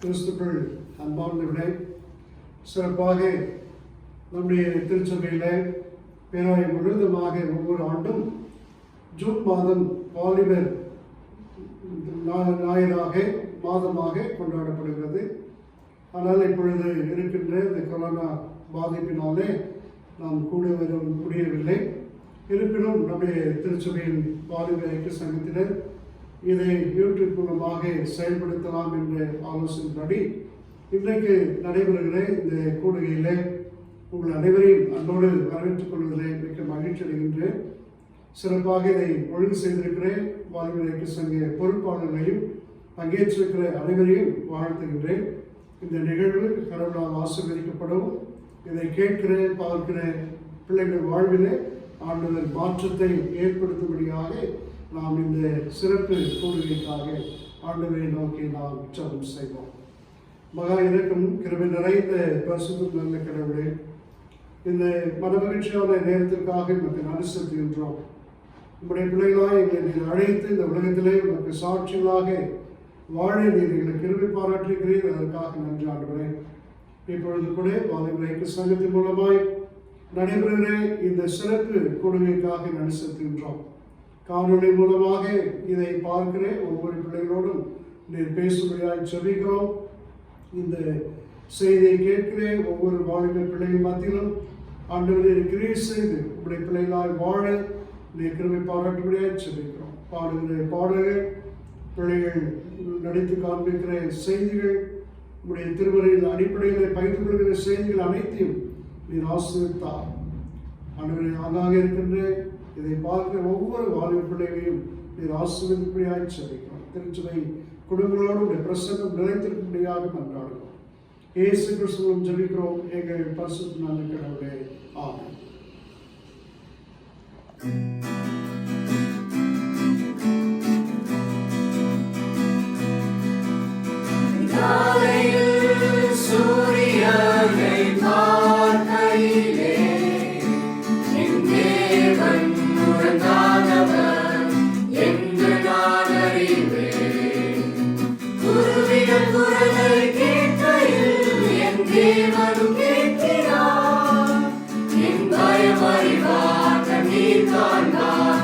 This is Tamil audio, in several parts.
கிறிஸ்துக்கள் அன்பார்ந்தவர்களே, சிறப்பாக நம்முடைய திருச்சபையில் பேராய முழுவதுமாக ஒவ்வொரு ஆண்டும் ஜூன் மாதம் வாலிபர் ஞாயிறாக மாதமாக கொண்டாடப்படுகிறது. ஆனால் இப்பொழுது இருக்கின்ற இந்த கொரோனா பாதிப்பினாலே நாம் கூட வர முடியவில்லை. இருப்பினும் நம்முடைய திருச்சபையின் வாலிபர் ஐக்கிய சங்கத்தினர் இதை யூடியூப் மூலமாக செயல்படுத்தலாம் என்ற ஆலோசனைப்படி இன்றைக்கு நடைபெறுகிற இந்த கூடுகையில் உங்கள் அனைவரையும் அன்போடு வரவேற்றுக் கொள்வதில் மிக்க மகிழ்ச்சி அடைகின்றேன். சிறப்பாக இதை ஒழுங்கு செய்திருக்கிற வாலிபர் ஐக்கிய சங்க பொறுப்பாளர்களையும் பங்கேற்றிருக்கிற அனைவரையும் வாழ்த்துகின்றேன். இந்த நிகழ்வு கடவுளால் ஆசீர்வதிக்கப்படவும் இதை கேட்கிற பார்க்கிற பிள்ளைகள் வாழ்விலே ஆண்டவர் மாற்றத்தை ஏற்படுத்தும்படியாக நாம் இந்த சிறப்பு கூடுகைக்காக ஆண்டவரை நோக்கி நாம் உற்சாகம் செய்வோம். மகா இறக்கம் கிருபை நிறைந்த பரிசுத்த நல்ல கடவுளே, இந்த மனமகிழ்ச்சியான நேரத்திற்காக நமக்கு நன்றி செலுத்துகின்றோம். உங்களுடைய பிள்ளைகளாக எங்களை நீர் அழைத்து இந்த உலகத்திலே உனக்கு சாட்சிகளாக வாழ நீர் எங்களை கிருபை பாராட்டுகிறீர். அதற்காக நன்றி ஆண்டவரே. இப்பொழுது கூட வாலிபர் ஐக்கிய சங்கத்தின் மூலமாய் நடைபெறுகிற இந்த சிறப்பு கொடுமைக்காக நன்றி செலுத்துகின்றோம். காணொலி மூலமாக இதை பார்க்கிற ஒவ்வொரு பிள்ளைகளோடும் நீர் பேசும்படியாக ஜெபிக்கிறோம். இந்த செய்தியை கேட்கிற ஒவ்வொரு வாலிப பிள்ளைகள் மத்தியிலும் ஆண்டவரை கிரியேட் செய்து உங்களுடைய பிள்ளைகளாய் வாழ நீர் கிருபை பாராட்டும்படியாக ஜெபிக்கிறோம். பாடுகிற பாடல்கள், பிள்ளைகள் நடித்து காண்பிக்கிற செய்திகள், உங்களுடைய திருமறையில் அடிப்படையில் பகிர்ந்து கொள்கிற செய்திகள் அனைத்தையும் நீர் ஆசீர்வதித்தார். ஆண்டவரை ஆங்காக இருக்கின்ற இதை பார்க்கிற ஒவ்வொரு வாலிப பிள்ளைகளையும் நீர் ஆசீர்வதிப்படியாக ஜெபிக்கிறோம். திருச்சபை குடும்பங்களோடு உடைய பிரசன்னம் நிறைந்திருக்கும்படியாக கொண்டாடுகிறோம். இயேசு கிறிஸ்துவின் ஜெபிக்கிறோம் எங்கள் பரிசுத்த நல்ல கடவுளே, ஆமென். அறிவார் நீர் காண்பார்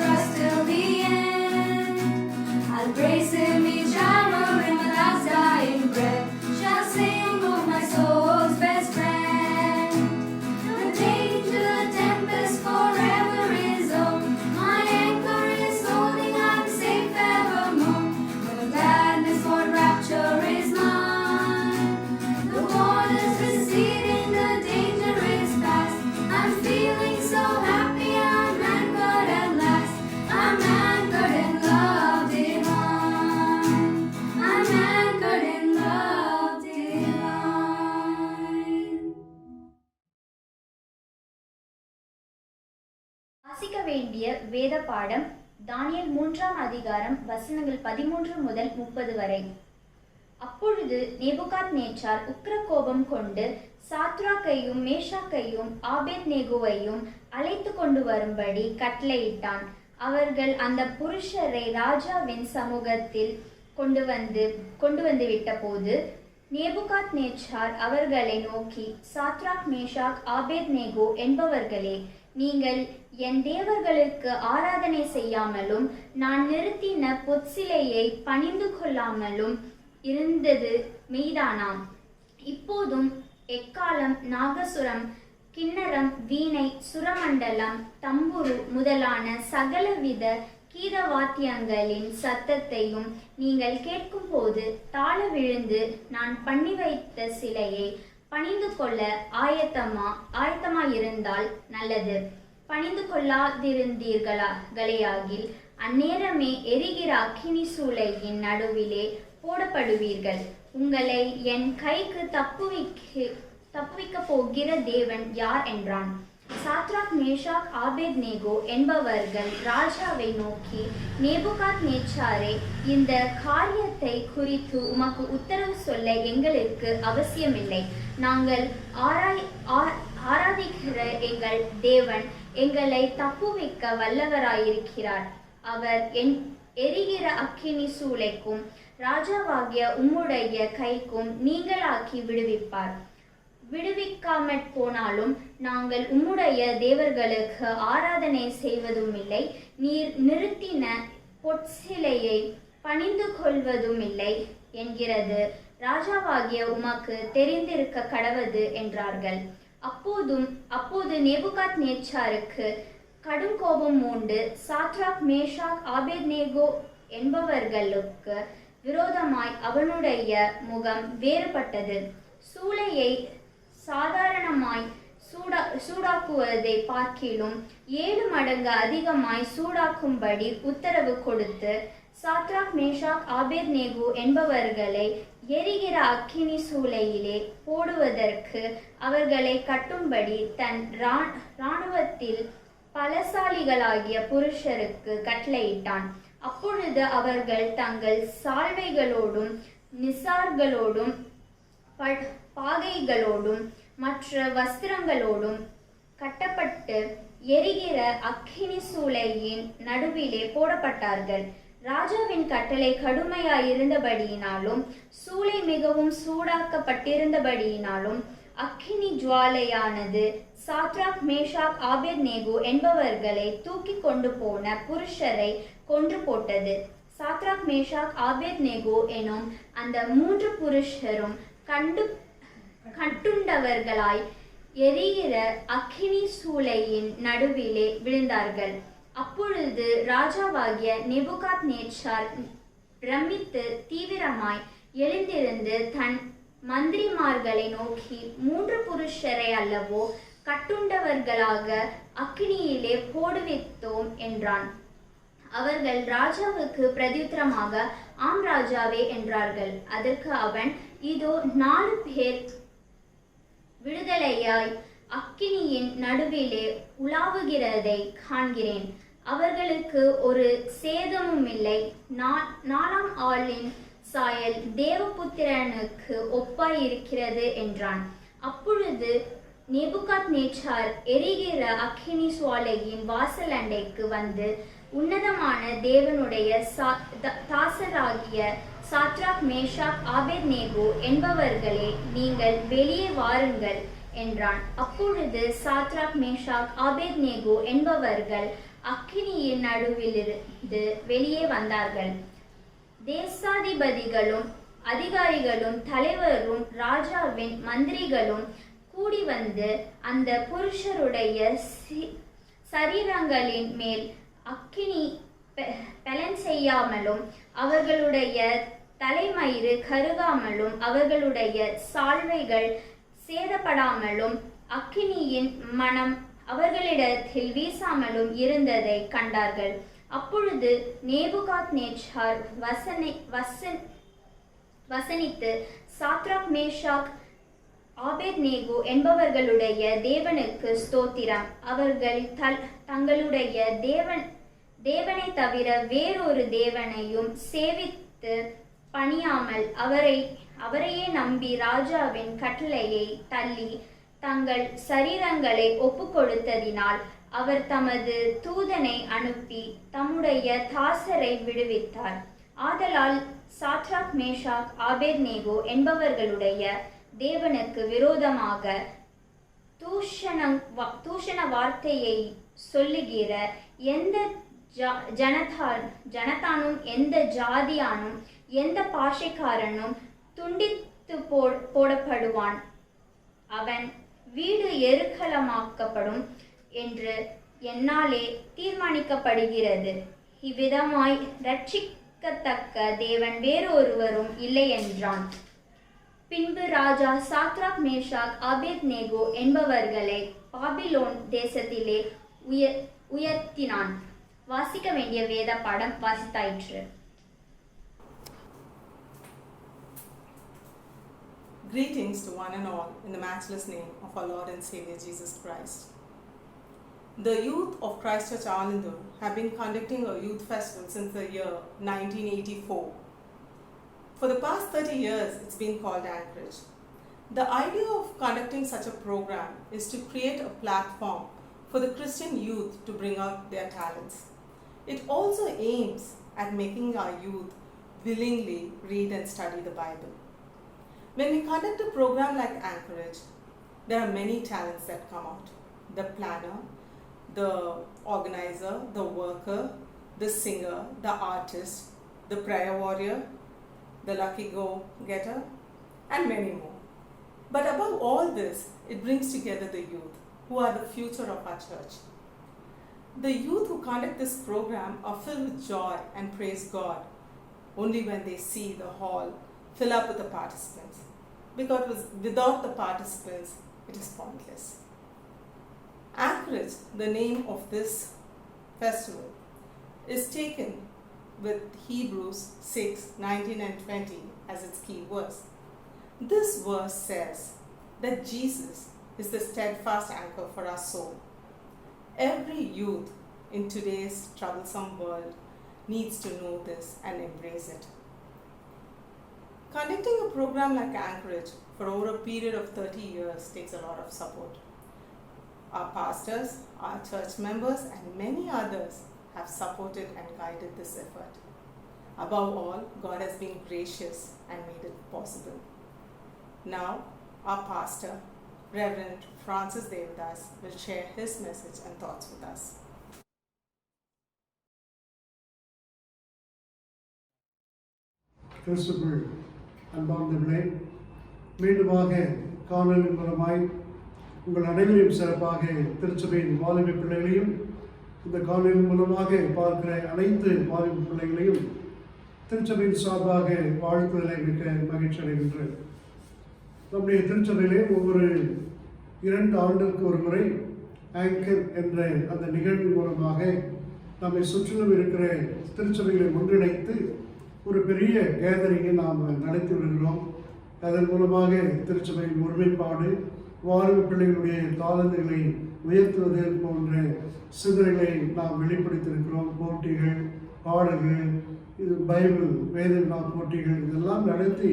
trust till the end. I'll praise him each hour in my last dying breath. Shall sing of my soul's best friend. The danger, the tempest forever is over. My anchor is holding, I'm safe evermore. The gladness for rapture is mine. The waters receding, the danger is past. I'm feeling so happy, I'm anchored at last. I'm anchored in love divine. I'm anchored in love divine. வாசிக்க வேண்டிய வேத பாடம் தானியேல் 3ஆம் அதிகாரம் வசனங்கள் 13 முதல் 30 வரை. அப்பொழுது நேபுகாத்நேச்சார் உக்கிர கோபம் கொண்டு சாத்ராக்கையும் மேஷாக்கையும் ஆபேத்நேகோவையும் அழைத்து கொண்டு வரும்படி கட்டளையிட்டான். அவர்கள் அந்த புருஷரை ராஜாவின் சமூகத்தில் கொண்டு வந்து விட்ட போது நேபுகாத்நேச்சார் அவர்களை நோக்கி, சாத்ராக் மேஷாக் ஆபேத்நேகோ என்பவர்களே, நீங்கள் என் தேவர்களுக்கு ஆராதனை செய்யாமலும் நான் நிறுத்தின பொற்சிலையை பணிந்து கொள்ளாமலும் இருந்தது மெய்தானாம். இப்போதும் எக்காலம், நாகசுரம், கிண்ணரம், வீணை, சுரமண்டலம், தம்புரு முதலான சகலவித கீதவாத்தியங்களின் சத்தத்தையும் நீங்கள் கேட்கும்போது தாழ விழுந்து நான் பண்ணி வைத்த சிலையை பணிந்து கொள்ள ஆயத்தமாயிருந்தால் நல்லது. பணிந்து கொள்ளாதிருந்தீர்களாகில் அந்நேரமே எரிகிற அக்கினி சூளையின் நடுவிலே போடப்படுவீர்கள். உங்களை என் கைக்கு தப்புவிக்க போகிற தேவன் யார் என்றான். சாத்ராக் மேஷாக் ஆபேத்நேகோ என்பவர்கள் ராஜாவை நோக்கி, நேபுகாத்நேச்சாரே, இந்த காரியத்தை குறித்து உமக்கு உத்தரவு சொல்ல எங்களுக்கு அவசியமில்லை. நாங்கள் ஆராதிக்கிற எங்கள் தேவன் எங்களை தப்புவிக்க வல்லவராயிருக்கிறார். அவர் எரிகிற அக்கினி சூளைக்கும் ராஜாவாகிய உம்முடைய கைக்கும் நீங்களாக்கி விடுவிப்பார். விடுவிக்காமற் போனாலும் நாங்கள் உம்முடைய தேவர்களுக்கு ஆராதனை செய்வதுமில்லை, நீர் நிறுத்தின பொற்சிலையை பணிந்து கொள்வதுமில்லை என்கிறது ராஜாவாகிய உமக்கு தெரிந்திருக்க கடவது என்றார்கள். அப்போது நேபுகாத்நேச்சாருக்கு கடும் கோபம் மூண்டு சாத்ராக் மேஷாக் ஆபேத்நேகோ என்பவர்களுக்கு விரோதமாய் அவனுடைய முகம் வேறுபட்டது. சூளையை சாதாரணமாய் சூடாக்குவதை பார்க்கிலும் 7 மடங்கு அதிகமாய் சூடாக்கும்படி உத்தரவு கொடுத்து சாத்ராக் மேஷாக் ஆபேத்நேகோ என்பவர்களை எரிகிற அக்கினி சூளையிலே போடுவதற்கு அவர்களை கட்டும்படி தன் இராணுவத்தில் பலசாலிகளாகிய புருஷருக்கு கட்டளையிட்டான். அப்பொழுது அவர்கள் தங்கள் சால்வைகளோடும் நிசார்களோடும் பாகைகளோடும் மற்ற வஸ்திரங்களோடும் கட்டப்பட்டு எரிகிற அக்கினி சூளையின் நடுவிலே போடப்பட்டார்கள். ராஜாவின் கட்டளை கடுமையாயிருந்தபடியினாலும் சூளை மிகவும் சூடாக்கப்பட்டிருந்தபடியினாலும் அக்கினி ஜுவாலையானது சாத்ராக் மேஷாக் ஆபேத்நேகோ என்பவர்களை தூக்கி கொண்டு போன புருஷரை கொன்று போட்டது. சாத்ராக் மேஷாக் ஆபேத்நேகோ எனும் அந்த 3 புருஷரும் கட்டுண்டவர்களாய் எரிகிற அக்கினி சூளையின் நடுவிலே விழுந்தார்கள். அப்பொழுது ராஜாவாகிய நேபுகாத்நேச்சார் பிரமித்து தீவிரமாய் எழுந்திருந்து தன் மந்திரிமார்களை நோக்கி, 3 புருஷரை அல்லவோ கட்டுண்டவர்களாக அக்கினியிலே போடுவித்தோம் என்றான். அவர்கள் ராஜாவுக்கு பிரதியுத்தரமாக, ஆம் ராஜாவே என்றார்கள். அதற்கு அவன், இதோ 4 பேர் விடுதலையாய் அக்கினியின் நடுவிலே உலாவுகிறதை காண்கிறேன். அவர்களுக்கு ஒரு சேதமுமில்லை. 4ஆம் ஆளின் சாயல் தேவபுத்திரனுக்கு ஒப்பாயிருக்கிறது என்றான். அப்பொழுது நேபுகாத்நேச்சார் எரிகிற அக்கினி சுவாலையின் வாசல் அண்டைக்கு வந்து, உன்னதமான தேவனுடைய தாசராகிய சாத்ராக் மேஷாக் ஆபேத்நேகோ என்பவர்களே, நீங்கள் வெளியே வாருங்கள் என்றான். அப்பொழுது சாத்ராக் மேஷாக் ஆபேத்நேகோ என்பவர்கள் அக்கினியின் நடுவிலிருந்து வெளியே வந்தார்கள். தேசாதிபதிகளும் அதிகாரிகளும் தலைவரும் ராஜாவின் மந்திரிகளும் கூடி வந்து அந்த புருஷருடைய சரீரங்களின் மேல் அக்கினி பலன் செய்யாமலும் அவர்களுடைய தலைமயிறு கருகாமலும் அவர்களுடைய சால்வைகள் சேதப்படாமலும் அக்கினியின் மனம் அவர்களிடத்தில் வீசாமலும் இருந்ததை கண்டார்கள். அப்பொழுது நேபுகாத்நேச்சார் வசனித்து சாத்ராக் மேஷாக் ஆபேத்நேகோ என்பவர்களுடைய தேவனுக்கு ஸ்தோத்திரம், அவர்கள் தங்களுடைய தேவனை தவிர வேறொரு தேவனையும் சேவித்து பணியாமல் அவரையே நம்பி ராஜாவின் கட்டளையை தள்ளி தங்கள் சரீரங்களை ஒப்புக்கொடுத்ததினால் அவர் தமது தூதனை அனுப்பி தம்முடைய தாசரை விடுவித்தார். ஆதலால் சாத்ராக் மேஷாக் ஆபேத்நேகோ என்பவர்களுடைய தேவனுக்கு விரோதமாக தூஷண வார்த்தையை சொல்லுகிற எந்த ஜனத்தானும் எந்த ஜாதியானும் எந்த பாஷைக்காரனும் துண்டித்து போடப்படுவான், அவன் வீடு எருக்களமாக்கப்படும் என்று என்னாலே தீர்மானிக்கப்படுகிறது. இவ்விதமாய் ரட்சிக்கத்தக்க தேவன் வேறொருவரும் இல்லை என்றான். பின்பு ராஜா சாத்ராக் மேஷாக் ஆபேத்நேகோ என்பவர்களை பாபிலோன் தேசத்திலே உயர்த்தினான். வாசிக்க வேண்டிய வேத பாடம் வாசித்தாயிற்று. Greetings to one and all in the matchless name of our Lord and Savior Jesus Christ. The youth of Christ Church Anandur have been conducting a youth festival since the year 1984. For the past 30 years, it's been called Anchorage. The idea of conducting such a program is to create a platform for the Christian youth to bring out their talents. It also aims at making our youth willingly read and study the Bible. When we conduct a program like Anchorage, there are many talents that come out. The planner, the organizer, the worker, the singer, the artist, the prayer warrior, the lucky go-getter, and many more. But above all this, it brings together the youth, who are the future of our church. The youth who conduct this program are filled with joy and praise God only when they see the hall fill up with the participants. Because without the participants, it is pointless. Anchorage, the name of this festival, is taken with Hebrews 6:19 and 20 as its key verse. This verse says that Jesus is the steadfast anchor for our soul. Every youth in today's troublesome world needs to know this and embrace it. Conducting a program like Anchorage for over a period of 30 years takes a lot of support. Our pastors, our church members, and many others have supported and guided this effort. Above all, God has been gracious and made it possible. Now, our pastor, Reverend Francis Devadas, will share his message and thoughts with us. கிறிஸ்துவுக்குள் அன்பார்ந்தவர்களே, மீண்டுமாக காணொலி மூலமாய் உங்கள் அனைவரையும் சிறப்பாக திருச்சபையின் வாலிப பிள்ளைகளையும் இந்த காணொலி மூலமாக பார்க்கிற அனைத்து வாலிப பிள்ளைகளையும் திருச்சபையின் சார்பாக வாழ்த்துதலை மிக்க மகிழ்ச்சி அடைகின்றேன். நம்முடைய திருச்சபையிலே ஒவ்வொரு 2 ஆண்டுக்கு ஒரு முறை ஆங்கர் என்ற அந்த நிகழ்வு மூலமாக நம்மை சுற்றிலும் இருக்கிற திருச்சபைகளை ஒன்றிணைத்து ஒரு பெரிய கேதரிங்கை நாம் நடத்தி வருகிறோம். அதன் மூலமாக திருச்சபையின் ஒருமைப்பாடு, வாலிப பிள்ளைகளுடைய தாளந்துகளை உயர்த்துவது போன்ற சிந்தனைகளை நாம் வெளிப்படுத்தியிருக்கிறோம். போட்டிகள், பாடல்கள், இது பைபிள் வேத வினா போட்டிகள் இதெல்லாம் நடத்தி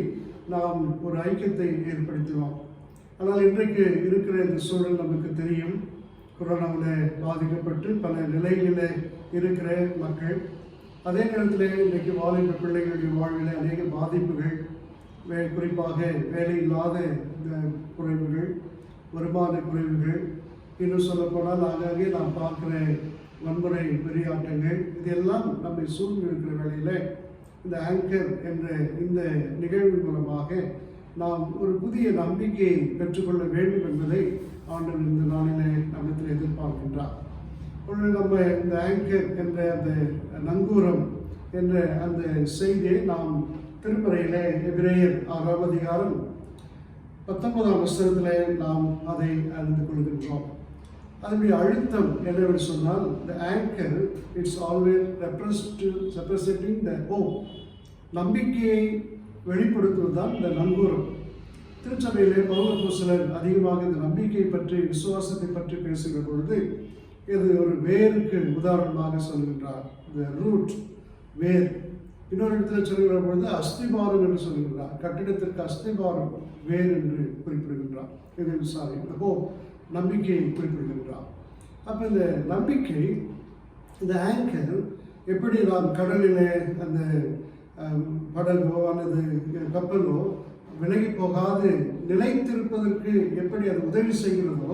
நாம் ஒரு ஐக்கியத்தை ஏற்படுத்தினோம். ஆனால் இன்றைக்கு இருக்கிற இந்த சூழல் நமக்கு தெரியும். கொரோனாவில் பாதிக்கப்பட்டு பல நிலைகளில் இருக்கிற மக்கள், அதே நேரத்தில் இன்றைக்கு வாலிப பிள்ளைகளுடைய வாழ்வில் அநேக பாதிப்புகள், குறிப்பாக வேலை இல்லாத குறைவுகள், வருமான குறைவுகள், இன்னும் சொல்லப்போனால் ஆங்காங்கே நாம் பார்க்குற வன்முறை வெறியாட்டங்கள் இதெல்லாம் நம்மை சூழ்ந்திருக்கிற வேளையில் இந்த ஆங்கர் என்ற இந்த நிகழ்வு மூலமாக நாம் ஒரு புதிய நம்பிக்கையை பெற்றுக்கொள்ள வேண்டும் என்பதை ஆண்டவர் இந்த நாளிலே நம்மிடத்தில் எதிர்பார்க்கின்றார். ஒன்று நம்ம இந்த ஆங்கர் என்ற அந்த நங்கூரம் என்ற அந்த செய்தியை நாம் திருமறையிலே எபிரேயர் 6ஆம் அதிகாரம் 19ஆம் வசனத்தில் நாம் அதை அறிந்து கொள்கின்றோம். அதனுடைய அழுத்தம் என்னவென்று சொன்னால், the anchor it's always representing the hope. நம்பிக்கையை வெளிப்படுத்துவதுதான் இந்த நங்கூரம். திருச்சபையிலே பவுல் அப்போஸ்தலர் அதிகமாக இந்த நம்பிக்கையை பற்றி விசுவாசத்தை பற்றி பேசுகிற பொழுது இது ஒரு வேருக்கு உதாரணமாக சொல்கின்றார். the root வேர். இன்னொரு இடத்துல சொல்கிற பொழுது அஸ்திபாரம் என்று சொல்கின்றார். கட்டிடத்திற்கு அஸ்திபாரம் வேர் என்று குறிப்பிடுகின்றார். இது நம்பிக்கையை குறிப்பிடுகின்றார். அப்போ இந்த நம்பிக்கை, இந்த ஆங்கர் எப்படி நாம் கடலிலே அந்த படகோ அல்லது கப்பலோ விலகி போகாது நிலைத்திருப்பதற்கு எப்படி அது உதவி செய்கிறதோ,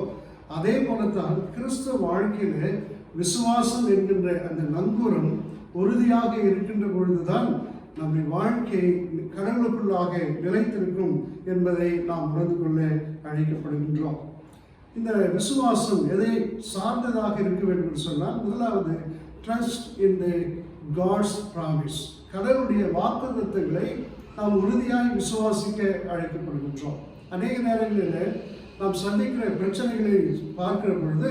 அதே போலத்தான் கிறிஸ்தவ வாழ்க்கையில விசுவாசம் என்கின்ற அந்த நங்கூரம் உறுதியாக இருக்கின்ற பொழுதுதான் நம்முடைய வாழ்க்கை கடவுளுக்குள்ளாக நிலைத்திருக்கும் என்பதை நாம் உணர்ந்து கொள்ள அழைக்கப்படுகின்றோம். இந்த விசுவாசம் எதை சார்ந்ததாக இருக்க வேண்டும் என்று சொன்னால், முதலாவது trust in the God's promise. கடவுளுடைய வாக்குத்தத்தங்களை நாம் உறுதியாக விசுவாசிக்க அழைக்கப்படுகின்றோம். அநேக நேரங்களில் நாம் சந்திக்கிற பிரச்சனைகளை பார்க்கிற பொழுது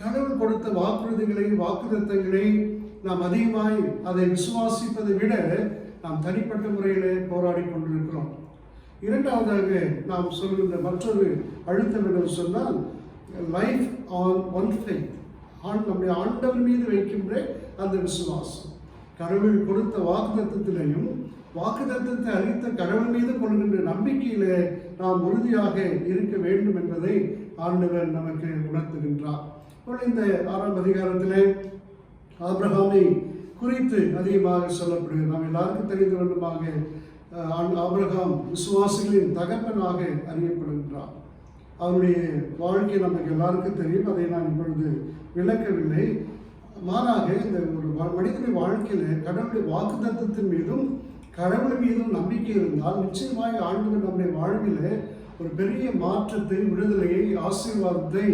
கடவுள் கொடுத்த வாக்குத்தத்தங்களை நாம் அதிகமாய் அதை விசுவாசிப்பதை விட நாம் தனிப்பட்ட முறையில் போராடி கொண்டிருக்கிறோம். இரண்டாவதாக நாம் சொல்கின்ற மற்றொரு அழுத்தம் என்று சொன்னால், லைஃப் ஆன் ஒன் ஃபெய்த். நம்முடைய ஆண்டவர் மீது வைக்கின்ற அந்த விசுவாசம். கடவுள் கொடுத்த வாக்குத்தத்தத்திலையும் வாக்குத்தத்தத்தை அளித்த கடவுள் மீது கொள்கின்ற நம்பிக்கையிலே நாம் உறுதியாக இருக்க வேண்டும் என்பதை ஆண்டவர் நமக்கு உணர்த்துகின்றார். இந்த 6ஆம் அதிகாரத்திலே ஆபிரகாமை குறித்து அதிகமாக சொல்லப்படுகிறது. நாம் எல்லாருக்கும் தெரிந்த வேண்டுமாக ஆபிரகாம் விசுவாசிகளின் தகப்பனாக அறியப்படுகின்றார். அவருடைய வாழ்க்கை நமக்கு எல்லாருக்கும் தெரியும். அதை நான் இப்பொழுது விளக்கவில்லை. மாறாக இந்த ஒரு மனிதனுடைய வாழ்க்கையில் கடவுளுடைய வாக்குத்தத்தத்தின் மீதும் கடவுள் மீதும் நம்பிக்கை இருந்தால் நிச்சயமாக ஆண்டவர் நம்முடைய வாழ்வில் ஒரு பெரிய மாற்றத்தை, விடுதலையை, ஆசீர்வாதத்தை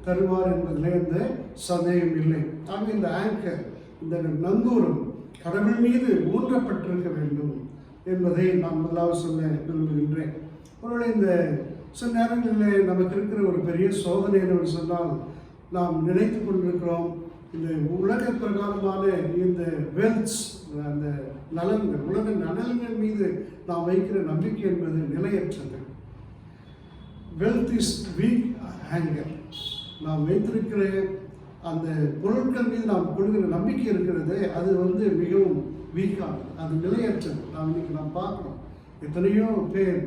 தருவார் என்பதிலே எந்த சந்தேகம் இல்லை. ஆக இந்த ஆங்கர், இந்த நங்கூரம் கடவுள் மீது ஊன்றப்பட்டிருக்க வேண்டும் என்பதை நான் முதலாவது சொல்ல விரும்புகின்றேன். ஒருவேளை இந்த சில நேரங்களில் நமக்கு இருக்கிற ஒரு பெரிய சோதனை என்று சொன்னால், நாம் நினைத்து கொண்டிருக்கிறோம் இந்த உலக பிரகாரமான இந்த வெல்த்ஸ், அந்த நலன்கள், உலக நலன்கள் மீது நாம் வைக்கிற நம்பிக்கை என்பது நிலையற்றது. Wealth is weak hanger. நாம் வைத்திருக்கிற அந்த பொருட்கள் மீது நாம் கொள்கிற நம்பிக்கை இருக்கிறது, அது மிகவும் வீக்கானது, அது நிலையற்றது. நாம் பார்க்கிறோம், எத்தனையோ பேர்,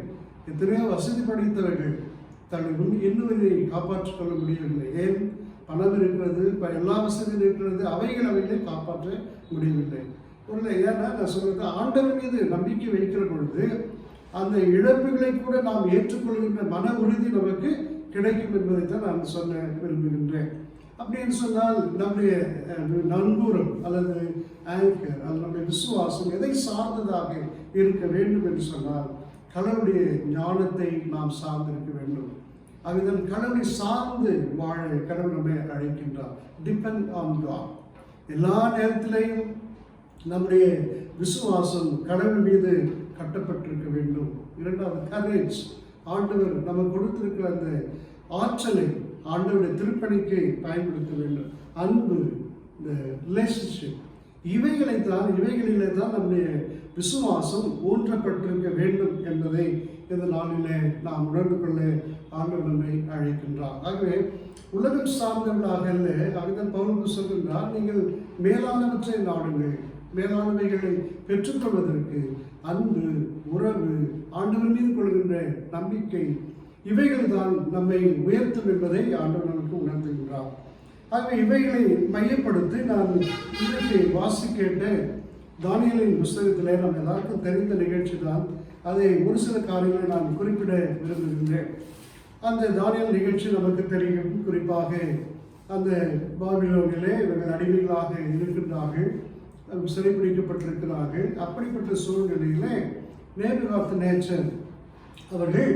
எத்தனையோ வசதி படைத்தவர்கள் தன்னுடைய இன்னுயிரை காப்பாற்றிக் கொள்ள முடியவில்லை. ஏன்? பணம் இருக்கிறது, எல்லா வசதியும் இருக்கிறது, அவைகளை காப்பாற்ற முடியவில்லை. ஏன்னா நான் சொல்றது, ஆண்டவர் மீது நம்பிக்கை வைக்கிற பொழுது அந்த இழப்புகளை கூட நாம் ஏற்றுக்கொள்கின்ற மன உறுதி நமக்கு கிடைக்கும் என்பதைத்தான் நான் சொல்ல விரும்புகின்றேன். அப்படின்னு சொன்னால் நம்முடைய நங்கூரம் அல்லது ஆங்கர் அல்லது நம்முடைய விசுவாசம் எதை சார்ந்ததாக இருக்க வேண்டும் என்று சொன்னால், கடவுளுடைய ஞானத்தை நாம் சார்ந்திருக்க வேண்டும். அதுதான் கடவுளை சார்ந்து வாழ கடவுள் நம்மை அழைக்கின்றார். Depend on God. எல்லா நேரத்திலையும் நம்முடைய விசுவாசம் கடவுள் மீது கட்டப்பட்டிருக்க வேண்டும். இரண்டாவது கரேஜ். ஆண்டவர் நமக்கு கொடுத்திருக்கிற அந்த ஆற்றலை ஆண்டவருடைய திருப்பணிக்கு பயன்படுத்த வேண்டும். அன்பு, இந்த ரிலேஷன்ஷிப், இவைகளிலே தான் நம்முடைய விசுவாசம் ஊன்றப்பட்டிருக்க வேண்டும் என்பதை இந்த நாளிலே நாம் உணர்ந்து கொள்ள ஆண்டவர் நம்மை அழைக்கின்றார். ஆகவே உலகம் சார்ந்தவர்களாக அல்ல. அதுதான் பவுல் சொல்கின்றார், நீங்கள் மேலானவற்றை நாடுங்கள். மேலானவைகளை பெற்றுக்கொள்வதற்கு அன்பு, உறவு, ஆண்டவர் மீது கொள்கின்ற நம்பிக்கை, இவைகள் தான் நம்மை உயர்த்தும் என்பதை ஆண்டவர் நமக்கு உணர்த்துகின்றார். ஆகவே இவைகளை மையப்படுத்தி நான் இன்றைக்கு வாசிக்கின்ற தானியேலின் புஸ்தகத்திலே நம்ம எல்லாருக்கும் தெரிந்த நிகழ்ச்சி தான். அதை ஒரு சில காரியங்களை நான் குறிப்பிட விரும்புகின்றேன். அந்த தானியேல் நிகழ்ச்சி நமக்கு தெரியும். குறிப்பாக அந்த பாபிலோனிலே இவர்கள் அடிமைகளாக இருக்கின்றார்கள், சிறைப்பிடிக்கப்பட்டிருக்கிறார்கள். அப்படிப்பட்ட சூழ்நிலையிலே நேபுகாத்நேச்சர் அவர்கள்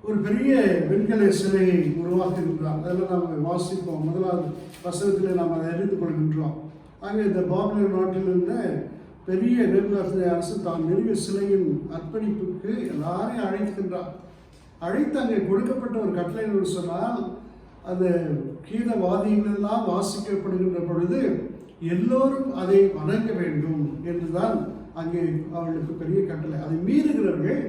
ஒரு பெரிய வெண்கல சிலையை உருவாக்குகின்றார். அதில் நாம் வாசிப்போம், முதலாவது வசனத்தில் நாம் அதை அறிந்து கொள்கின்றோம். ஆக இந்த பாபிலோன் நாட்டில் இருந்த பெரிய நேபுகாத்நேச்சர் அரசு தான் நிறுவிய சிலையின் அர்ப்பணிப்புக்கு எல்லாரையும் அழைக்கின்றார். அழைத்து அங்கே கொடுக்கப்பட்ட ஒரு கட்டளை என்று சொன்னால், அந்த கீதவாதிகளெல்லாம் வாசிக்கப்படுகின்ற பொழுது எல்லோரும் அதை வணங்க வேண்டும் என்றுதான் அங்கே அவர்களுக்கு பெரிய கட்டளை. அதை மீறுகிறவர்கள்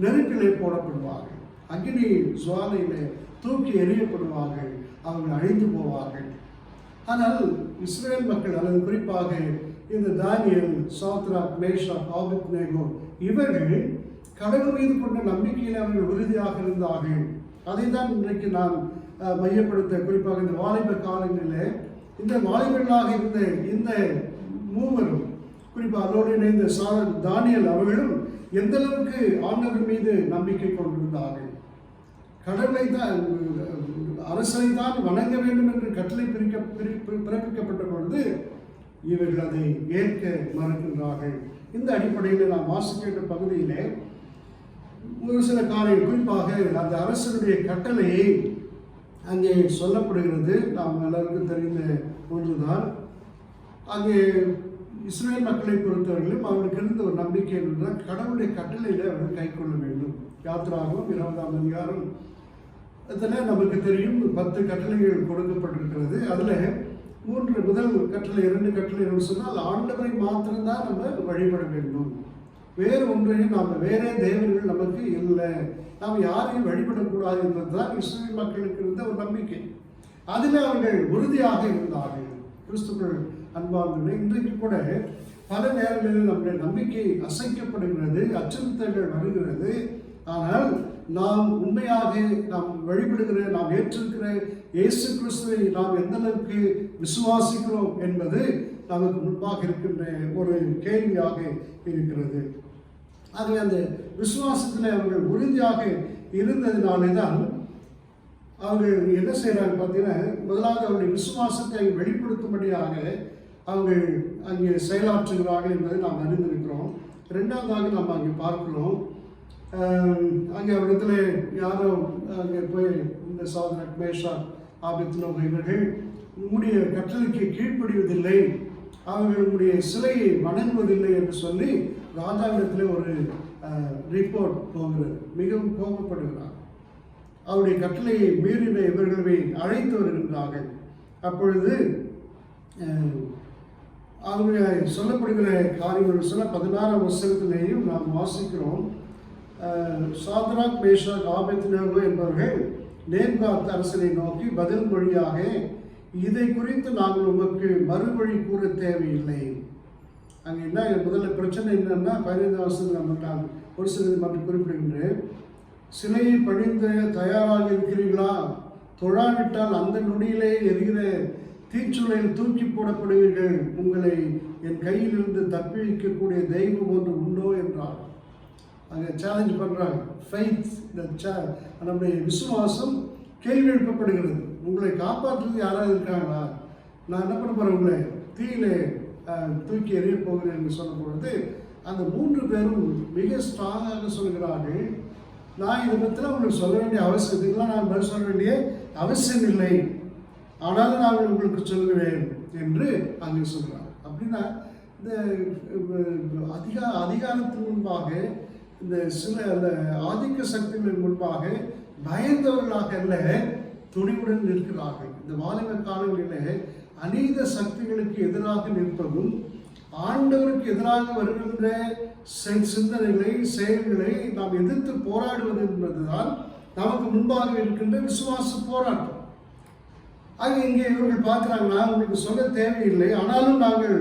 நெருப்பிலே போடப்படுவார்கள், அக்னி ஜுவாலையிலே தூக்கி எறியப்படுவார்கள், அவர்கள் அழிந்து போவார்கள். ஆனால் இஸ்ரேல் மக்கள், அல்லது குறிப்பாக இந்த தானியேல், சாத்ராக், மேஷாக், ஆபேத்நேகோ இவர்கள் கடவுள் மீது கொண்ட நம்பிக்கையில் அவர்கள் உறுதியாக இருந்தார்கள். அதை தான் இன்றைக்கு நான் மையப்படுத்த, குறிப்பாக இந்த வாலிப காலங்களில் இந்த வாலிபர்களாக இருந்த இந்த மூவரும், குறிப்பாக அதோடு இணைந்த தானியேல் அவர்களும் எந்த அளவுக்கு ஆண்டவர் மீது நம்பிக்கை கொண்டிருந்தார்கள். கடவுளை தான், அரசை தான் வணங்க வேண்டும் என்று கட்டளை பிறப்பிக்கப்பட்ட பொழுது இவர்கள் அதை ஏற்க மறுக்கின்றார்கள். இந்த அடிப்படையில் நாம் வாசிக்கின்ற பகுதியிலே ஒரு சில காரியங்கள், குறிப்பாக அந்த அரசனுடைய கட்டளையை அங்கே சொல்லப்படுகிறது. நாம் எல்லாருக்கும் தெரிந்த ஒன்றுதான். அங்கே இஸ்ரேல் மக்களை பொறுத்தவர்களும் அவர்களுக்கு இருந்த ஒரு நம்பிக்கை என்றால், கடவுளுடைய கட்டளையில் அவர்கள் கை கொள்ள வேண்டும். யாத்திராகவும் 20ஆம் அதிகாரம் அதில் நமக்கு தெரியும் 10 கட்டளைகள் கொடுக்கப்பட்டிருக்கிறது. அதில் 3 முதல் கட்டளை, 2 கட்டளை என்று சொன்னால் ஆண்டவரை மாத்திரம்தான் நம்ம வழிபட வேண்டும், வேறு ஒன்றையும் நாம், வேறே தேவர்கள் நமக்கு இல்லை, நாம் யாரையும் வழிபடக்கூடாது என்பதுதான் இஸ்ரேல் மக்களுக்கு இருந்த ஒரு நம்பிக்கை. அதில் அவர்கள் உறுதியாக இருந்தார்கள். கிறிஸ்துக்கள் அன்பார்ந்தவர்களே, இன்றைக்கு கூட பல நேரங்களில் நம்முடைய நம்பிக்கை அசைக்கப்படுகிறது, அச்சுறுத்தல்கள் வருகிறது. ஆனால் நாம் உண்மையாக நாம் வழிபடுகிற, நாம் ஏற்றிருக்கிற இயேசு கிறிஸ்துவை நாம் எந்த அளவுக்கு விசுவாசிக்கிறோம் என்பது நமக்கு முன்பாக இருக்கின்ற ஒரு கேள்வியாக இருக்கிறது. ஆகவே அந்த விசுவாசத்தில் அவர்கள் உறுதியாக இருந்ததினாலே தான் அவர்கள் என்ன செய்கிறாங்க பார்த்தீங்கன்னா, முதலாவது அவருடைய விசுவாசத்தை வெளிப்படுத்தும்படியாக அவர்கள் அங்கே செயலாற்றுகிறார்கள் என்பதை நாம் அறிந்திருக்கிறோம். ரெண்டாவதாக நாம் அங்கே பார்க்கிறோம், அங்கே அவரிடத்துல யாரோ அங்கே போய் இந்த சாத்ராக், மேஷாக், ஆபேத்நேகோ இவர்கள் உம்முடைய கட்டளைக்கு கீழ்ப்படிவதில்லை, அவர்களுடைய சிலையை வணங்குவதில்லை என்று சொல்லி ராஜாவிடத்தில் ஒரு ரிப்போர்ட் போகிறது. மிகவும் கோபப்படுகிறார். அவருடைய கட்டளையை மீறின இவர்களை அழைத்து வருகின்றார்கள். அப்பொழுது அவருடைய சொல்லப்படுகிற காரியங்கள் சொல்ல 16ஆம் வசனத்திலேயும் நாம் வாசிக்கிறோம். சாத்ராக், மேஷாக், ஆபேத்நேகோ என்பவர்கள் நேபுகாத் அரசனை நோக்கி பதில் மொழியாக, இதை குறித்து நாங்கள் உமக்கு மறுமொழி கூற தேவையில்லை. அங்கே என்ன முதல்ல பிரச்சனை என்னன்னா, 15ஆம் வசனத்தில் நம்ம ஒரு சிலது மட்டும் குறிப்பிடுகின்றேன். சிலையை பணிந்த தயாராக இருக்கிறீர்களா? தொழாவிட்டால் அந்த நொடியிலே எரிகிற தீச்சுளையில் தூக்கி போடப்படுவீர்கள். உங்களை என் கையிலிருந்து தப்பி வைக்கக்கூடிய தெய்வம் ஒன்று உண்டோ என்றார். அங்கே சேலஞ்ச் பண்ணுறாங்க. ஃபெய்த், நம்முடைய விசுவாசம் கேள்வி எழுப்பப்படுகிறது. உங்களை காப்பாற்றுறது யாராவது இருக்காங்களா? நான் என்ன பண்ண போகிறேன், உங்களை தீயிலே தூக்கி எறிய போகிறேன் என்று சொல்லும் பொழுது அந்த 3 பேரும் மிக ஸ்ட்ராங்காக சொல்கிறார்கள், நான் இதை பற்றி உங்களுக்கு சொல்ல வேண்டிய அவசியத்துக்கெல்லாம் நான் பதில் சொல்ல வேண்டிய அவசியம் இல்லை, ஆனாலும் நான் உங்களுக்கு சொல்கிறேன் என்று அங்கே சொல்கிறார். அப்படின்னா இந்த அதிகாரத்தின் முன்பாக, இந்த சில அந்த ஆதிக்க சக்திகளின் முன்பாக பயந்தவர்களாக அல்ல, துணிவுடன் நிற்கிறார்கள். இந்த வாலிப காலங்களில் அநீத சக்திகளுக்கு எதிராக நிற்பதும், ஆண்டவருக்கு எதிராக வருகின்ற சிந்தனைகளை, செயல்களை நாம் எதிர்த்து போராடுவது என்பதுதான் நமக்கு முன்பாக இருக்கின்ற விசுவாச போராட்டம். ஆக இங்கே இவர்கள் பார்க்குறாங்க, நான் உங்களுக்கு சொல்ல தேவையில்லை, ஆனாலும் நாங்கள்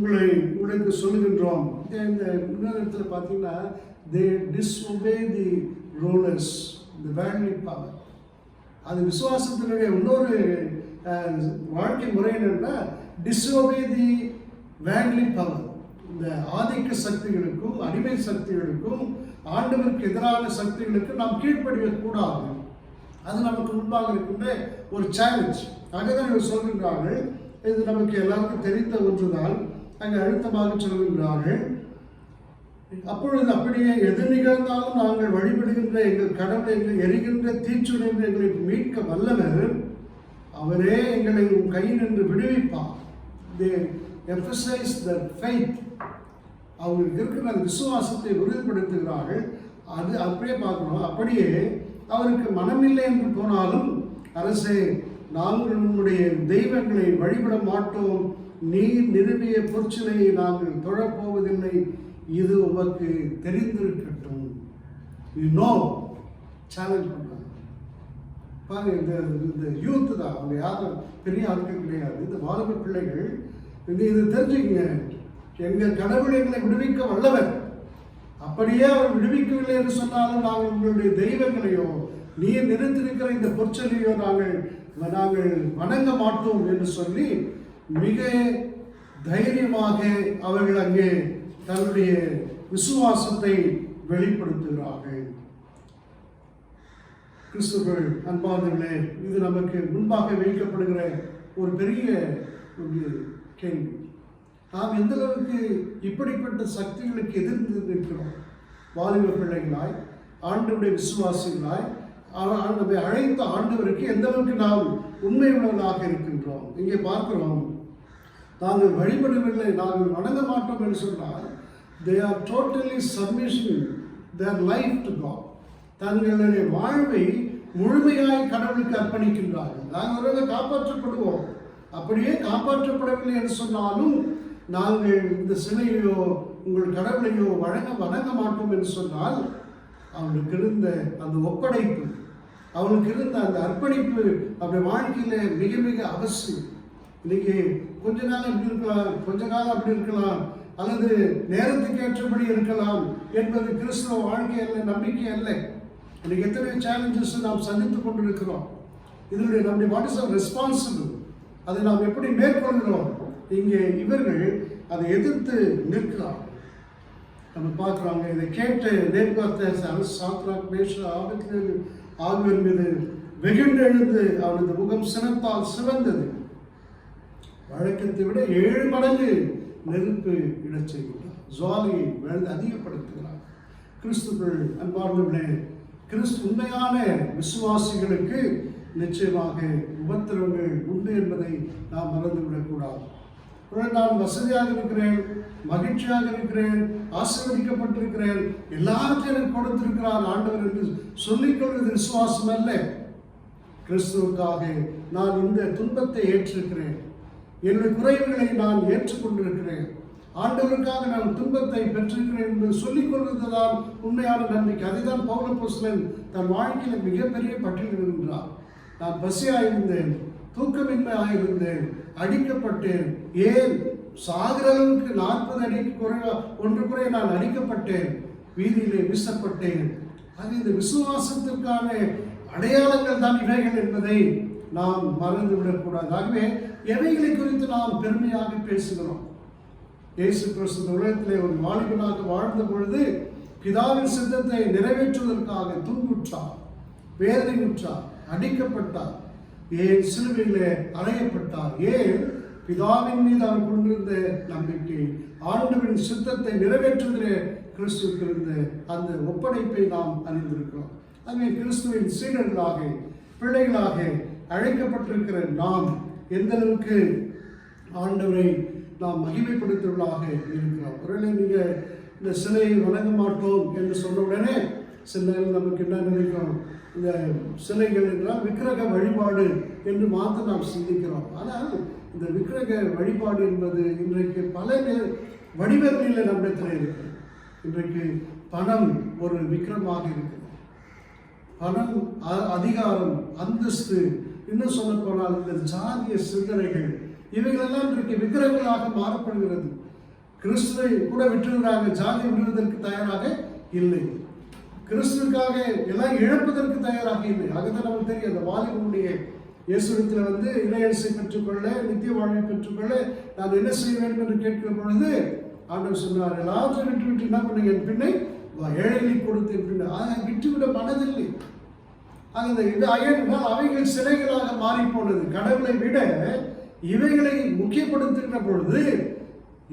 உங்களுக்கு சொல்லுகின்றோம். இந்த முன்னேற்றத்தில் பார்த்தீங்கன்னா, they disobey the rulers, the worldly power. அது விசுவாசத்தினுடைய இன்னொரு வாழ்க்கை முறை என்னன்னா, disobey the worldly power. இந்த ஆதிக்க சக்திகளுக்கும் அடிமை சக்திகளுக்கும் ஆண்டவருக்கு எதிரான சக்திகளுக்கும் நாம் கீழ்ப்படிய கூடாது. அது நமக்கு முன்பாக இருக்கின்ற ஒரு சேலஞ்ச். ஆகதான் இவர் சொல்கின்றார்கள், இது நமக்கு எல்லாருக்கும் தெரிந்த ஒன்றுதான். அங்கே அழுத்தமாக சொல்கின்றார்கள், அப்பொழுது அப்படியே எது நிகழ்ந்தாலும் நாங்கள் வழிபடுகின்ற எங்கள் கடவுளை எங்கள் எரிகின்ற தீச்சுடன் எங்களை மீட்க வல்லவர், அவரே எங்களை உன் கையில் நின்று விடுவிப்பார். They emphasize their faith. அவங்களுக்கு இருக்கிற அந்த விசுவாசத்தை உறுதிப்படுத்துகிறார்கள். அது அப்படியே பார்க்கணும். அப்படியே அவருக்கு மனமில்லை என்று போனாலும், அரசே, நாங்கள் உன்னுடைய தெய்வங்களை வழிபட மாட்டோம், நீர் நிறுவிய பொற்சிலையை நாங்கள் தொழப்போவதில்லை, இது உமக்கு தெரிந்திருக்கட்டும். சேலஞ்ச் பண்றாங்க பாருங்க. இந்த யூத்து தான், அவங்க யாரும் பெரிய ஆட்கள் கிடையாது, இந்த வாலிப பிள்ளைகள். இது தெரிஞ்சுக்கங்க, எங்கள் கடவுள் எங்களை விடுவிக்க வல்லவர், அப்படியே அவர் விடுவிக்கவில்லை என்று சொன்னாலும் நாங்கள் உங்களுடைய தெய்வங்களையோ நீர் நிறுத்திருக்கிற இந்த பொற்சொல்லையோ நாங்கள் வணங்க மாட்டோம் என்று சொல்லி மிக தைரியமாக அவர்கள் அங்கே தன்னுடைய விசுவாசத்தை வெளிப்படுத்துகிறார்கள். கிறிஸ்துவர்கள் அன்பானவர்களே, இது நமக்கு முன்பாக வைக்கப்படுகிற ஒரு பெரிய ஒரு கேள்வி. நாம் எந்த அளவுக்கு இப்படிப்பட்ட சக்திகளுக்கு எதிர்த்து நிற்கிறோம்? வாலிப பிள்ளைகளாய், ஆண்டவருடைய விசுவாசிகளாய், நம்மை அழைத்த ஆண்டவருக்கு எந்த அளவுக்கு நாம் உண்மை உள்ளவர்களாக இருக்கின்றோம்? இங்கே பார்க்கிறோம், நாங்கள் வழிபடவில்லை, நாங்கள் வணங்க மாட்டோம் என்று சொன்னால், they are totally submission their life to God. தங்களுடைய வாழ்வை முழுமையாய் கடவுளுக்கு அர்ப்பணிக்கின்றார்கள். நாங்கள் ஒருவேளை காப்பாற்றப்படுவோம், அப்படியே காப்பாற்றப்படவில்லை என்று சொன்னாலும் நாங்கள் இந்த சிலையோ உங்கள் கடவுளையோ வணங்க மாட்டோம் என்று சொன்னால், அவனுக்கு இருந்த அந்த ஒப்படைப்பு, அவனுக்கு இருந்த அந்த அர்ப்பணிப்பு அவருடைய வாழ்க்கையில் மிக மிக அவசியம். இன்னைக்கு கொஞ்ச நாள் இப்படி இருக்கலாம், கொஞ்ச காலம் அப்படி இருக்கலாம், அல்லது நேரத்துக்கு ஏற்றபடி இருக்கலாம் என்பது கிறிஸ்தவ வாழ்க்கை அல்ல, நம்பிக்கை அல்ல. இன்னைக்கு எத்தனை சேலஞ்சஸ் நாம் சந்தித்துக் கொண்டிருக்கிறோம். இதனுடைய நம்முடைய வாட் இஸ் அவர் ரெஸ்பான்சிபிள், அதை நாம் எப்படி மேற்கொள்கிறோம்? இங்கே இவர்கள் அதை எதிர்த்து நிற்கிறார். நம்ம பார்க்குறாங்க, இதை கேட்டு நேர்கார்த்த சாத்ராக் மேஷாக் ஆபேத்நேகோ ஆகியோர் மீது வெகுண்டு எழுந்து அவனது முகம் சினத்தால் சிவந்தது. வழக்கத்தை விட 7 மடங்கு நெருப்பு இடச் செய்கிறார், ஜுவாலையை அதிகப்படுத்துகிறார். கிறிஸ்துக்கள் அன்பார்ந்தவர்களே, உண்மையான விசுவாசிகளுக்கு நிச்சயமாக உபத்திரவங்கள் உண்டு என்பதை நாம் மறந்துவிடக்கூடாது. நான் வசதியாக இருக்கிறேன், மகிழ்ச்சியாக இருக்கிறேன், ஆசீர்வதிக்கப்பட்டிருக்கிறேன், எல்லாத்தையும் எனக்கு கொடுத்திருக்கிறார் ஆண்டவர் என்று சொல்லிக்கொள்வது விசுவாசம் அல்ல. கிறிஸ்துவுக்காக நான் இந்த துன்பத்தை ஏற்றிருக்கிறேன், என்னுடைய குறைவுகளை நான் ஏற்றுக்கொண்டிருக்கிறேன், ஆண்டவருக்காக நான் துன்பத்தை பெற்றிருக்கிறேன் என்று சொல்லிக் கொள்வதுதான் உண்மையான நம்பிக்கை. அதுதான் பவுல் அப்போஸ்தலன் தன் வாழ்க்கையில் மிகப்பெரிய பட்டியலிடுகின்றார். நான் பசியாயிருந்தேன், தூக்கமின்மையாயிருந்தேன், அடிக்கப்பட்டேன், ஏன் சாகிற அளவுக்கு 40 அடிக்கு குறைய நான் அடிக்கப்பட்டேன், வீதியிலே வீசப்பட்டேன். அது இந்த விசுவாசத்திற்கான அடையாளங்கள் தான் இவைகள் என்பதை நாம் மறந்துவிடக்கூடாது. ஆகவே எவைகளை குறித்து நாம் பெருமையாக பேசுகிறோம்? இயேசு கிறிஸ்து உலகத்திலே ஒரு வாலிபனாக வாழ்ந்த பொழுது பிதாவின் சித்தத்தை நிறைவேற்றுவதற்காக துன்புற்றார், வேதனையுற்றார், அடிக்கப்பட்டார், ஏன் சிலுவையிலே அறையப்பட்டார். ஏன்? பிதாவின் மீது அவர் கொண்டிருந்த நம்பிக்கை, ஆண்டவரின் சித்தத்தை நிறைவேற்றுவதிலே கிறிஸ்துவுக்கு இருந்த அந்த ஒப்படைப்பை நாம் அறிந்திருக்கிறோம். ஆகவே கிறிஸ்துவின் சீடர்களாக, பிள்ளைகளாக அழைக்கப்பட்டிருக்கிற நாம் எந்த அளவுக்கு ஆண்டவரை நாம் மகிமைப்படுத்துவதாக இருக்கிறோம். ஒருவேளை நீங்கள் இந்த சிலையை வணங்க மாட்டோம் என்று சொன்ன உடனே சில நமக்கு என்ன நினைக்கிறோம்? இந்த சிலைகள் என்றால் விக்கிரக வழிபாடு என்று மாற்ற நாம் சிந்திக்கிறோம். ஆனால் இந்த விக்கிரக வழிபாடு என்பது இன்றைக்கு பல வடிவங்களில் நம்மிடத்தில் இருக்கிறது. இன்றைக்கு பணம் ஒரு விக்கிரமாக இருக்கிறது. பணம், அதிகாரம், அந்தஸ்து, இன்னும் சொல்ல போனால் இந்த ஜாதிய சிந்தனைகள், இவைகளெல்லாம் இன்றைக்கு விக்கிரகங்களாக மாறப்படுகிறது. கிறிஸ்துவை கூட விட்டுருந்தாங்க, ஜாதி விடுவதற்கு தயாராக இல்லை, கிறிஸ்துவுக்காக எல்லாம் இழப்பதற்கு தயாராக இல்லை. அதுதான் நமக்கு தெரியும். அந்த வாலிபனுடைய இயேசுவிடத்தில் இறையரசை பெற்றுக்கொள்ள, நித்திய வாழ்வை பெற்றுக்கொள்ள நான் என்ன செய்ய வேண்டும் என்று கேட்கிற பொழுது ஆண்டவர் சொன்னார், எல்லாத்தையும் விட்டு என்ன பண்ணுங்க, என் பின்னை ஏழைகளை கொடுத்து விட்டுவிட மனதில்லை. அந்த ஏனென்றால் அவைகள் சிலைகளாக மாறி போனது. கடவுளை விட இவைகளை முக்கியப்படுத்துகிற பொழுது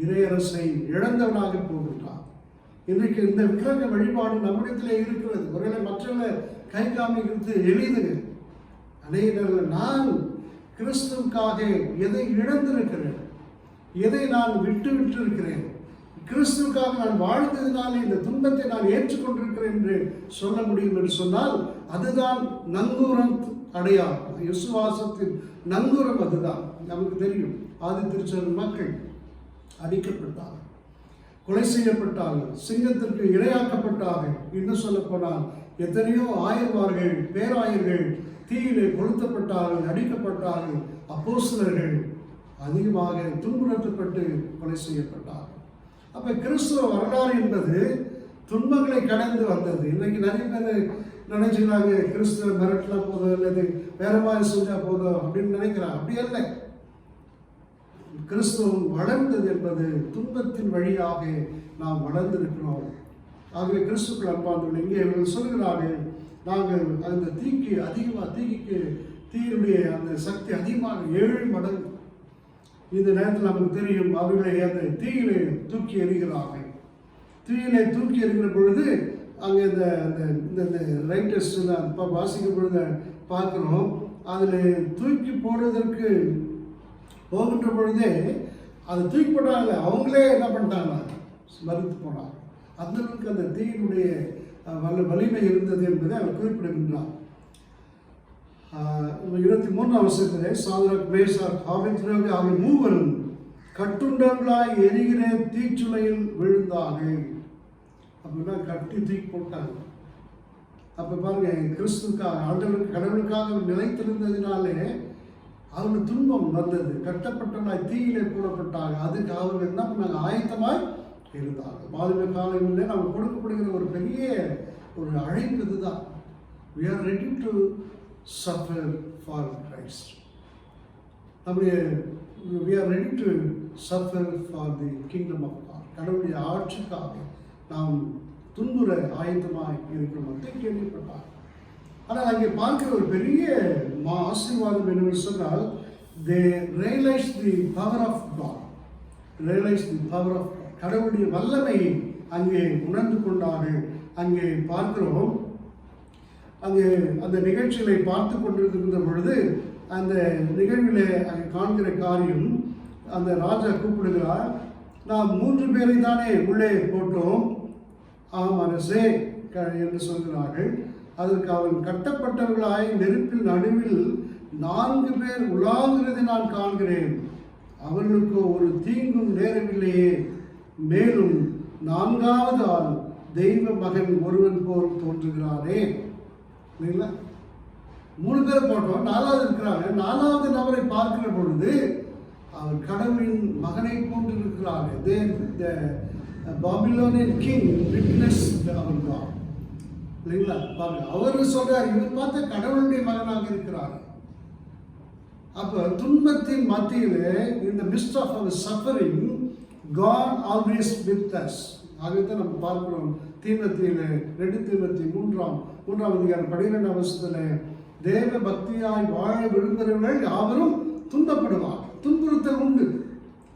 இறையரசை இழந்தவனாக போகின்றான். இன்றைக்கு இந்த விக்கிரக வழிபாடு நம்மிடத்திலே இருக்கிறது. ஒருவேளை மற்றவர்களை கை காமிக்கிறது எளிதுங்க. அநேகர்கள் நான் கிறிஸ்துவுக்காக எதை இழந்திருக்கிறேன், எதை நான் விட்டு இருக்கிறேன், கிறிஸ்துவுக்காக நான் வாழ்ந்ததினாலே இந்த துன்பத்தை நான் ஏற்றுக்கொண்டிருக்கிறேன் என்று சொல்ல முடியும் என்று சொன்னால் அதுதான் நங்கூரம் அடையாளம். விசுவாசத்தின் நங்கூரம் அதுதான். நமக்கு தெரியும், ஆதி திருச்சபை மக்கள் அடிக்கப்பட்டார்கள், கொலை செய்யப்பட்டார்கள், சிங்கத்திற்கு இரையாக்கப்பட்டார்கள். இன்னும் சொல்ல போனால் எத்தனையோ ஆயர்மார்கள், பேராயர்கள் தீயிலே கொளுத்தப்பட்டார்கள், அடிக்கப்பட்டார்கள். அப்போஸ்தலர்கள் அதிகமாக துன்புறுத்தப்பட்டு கொலை செய்யப்பட்டார்கள். அப்ப கிறிஸ்துவ வரலாறு என்பது துன்பங்களை கடந்து வந்தது. இன்னைக்கு நிறைய பேர் நினைச்சுக்கிறாங்க, கிறிஸ்துவ மிரட்டினா போதும் அல்லது வேற மாதிரி செஞ்சா போதும் அப்படின்னு நினைக்கிறாங்க. அப்படி அல்ல. கிறிஸ்துவம் வளர்ந்தது என்பது துன்பத்தின் வழியாக நாம் வளர்ந்திருக்கிறோம். ஆகவே கிறிஸ்துக்கள் அன்பானவர்கள் இங்கே இவர்கள் சொல்கிறார்கள், நாங்கள் அந்த தீக்கு தீயினுடைய அந்த சக்தி அதிகமாக 7 மடங்கு. இந்த நேரத்தில் நமக்கு தெரியும், அவர்களை அந்த தீயிலே தூக்கி எறிகிறார்கள். தீயிலே தூக்கி எறிகிற பொழுது அங்கே இந்த ரைட்டர்ஸ் வாசிக்கும் பொழுது பார்க்குறோம், அதில் தூக்கி போடுவதற்கு போகின்ற பொழுதே அதை தூக்கி போட்டாங்க, அவங்களே என்ன பண்ணிட்டாங்க, மறுத்து போனாங்க. அந்த அளவுக்கு அந்த தீயினுடைய வலிமை இருந்தது என்பதை அவர் குறிப்பிடுகின்றார். 23ஆம் வசனத்திலே சாத்ராக் மேஷாக் ஆபேத்நேகோ ஆகிய மூவரும் கட்டுண்டவர்களாய் எரிகிற தீச்சுளையில் விழுந்தார்கள். அப்படின்னா கட்டி தூக்கி போட்டாங்க. அப்ப பாருங்க, கிறிஸ்துக்காக ஆண்டவருக்கு கடவுளுக்காக நிலைத்திருந்ததினாலே அவர்கள் துன்பம் வந்தது. கட்டப்பட்டவர்களாய் தீயிலே போடப்பட்டாங்க. அதுக்கு அவர்கள் என்ன பண்ணாங்க, ஆயத்தமாய் இருந்தாங்க. பாதுகாப்பு காலங்களில் நம்ம கொடுக்கப்படுகிற ஒரு பெரிய ஒரு அழைப்பு இதுதான். We are ready to suffer for Christ. We are ready to suffer for the kingdom of God. கடவுளுடைய ஆட்சிக்காக நாம் துன்புற ஆயத்தமாய் இருக்கிறோம் என்று கேள்விப்பட்டார். ஆனால் அங்கே பார்க்கிற ஒரு பெரிய ஆசீர்வாதம் என்னவென்று சொன்னால், they realized the power of God. Realized the power of God. கடவுளுடைய வல்லமையை அங்கே உணர்ந்து கொண்டார்கள். அங்கே பார்க்கிறோம், அங்கே அந்த நிகழ்ச்சிகளை பார்த்து கொண்டிருக்கின்ற பொழுது அந்த நிகழ்விலே அங்கே காண்கிற காரியம், அந்த ராஜா கூப்பிடுகிறார், நாம் 3 பேரை தானே உள்ளே போட்டோம், ஆம் அரசே என்று சொல்கிறார்கள். அதற்கு அவன் கட்டப்பட்டவர்களாய் நெருப்பில் நடுவில் 4 பேர் உலாவுகிறதை நான் காண்கிறேன், அவர்களுக்கு ஒரு தீங்கும் நேரவில்லையே, மேலும் 4வது ஆள் தெய்வ மகன் ஒருவன் போல் தோன்றுகிறாரே. இல்லைங்களா? 3 பேர் போட்டோம், 4வது இருக்கிறாங்க. 4வது நபரை பார்க்கிற பொழுது அவர் கடவுளின் மகனை போன்று இருக்கிறார். The Babylonian king witnessed our God. இல்லைங்களா? அவர் சொல்றார், இவர் பார்த்த கடவுளுடைய மகனாக இருக்கிறார். அப்ப துன்பத்தின் மத்தியிலே, in the midst of our suffering, God always with us. ஆகவே நம்ம பார்க்கிறோம் தீமோத்தேயுல 2 தீமோத்தேயு 3ஆம் அதிகாரம் 12ஆம் வசனத்திலே, தேவ பக்தியாய் வாழ விரும்புகிறவர்கள் யாவரும் துன்பப்படுவார். துன்புறுத்தல் உண்டு.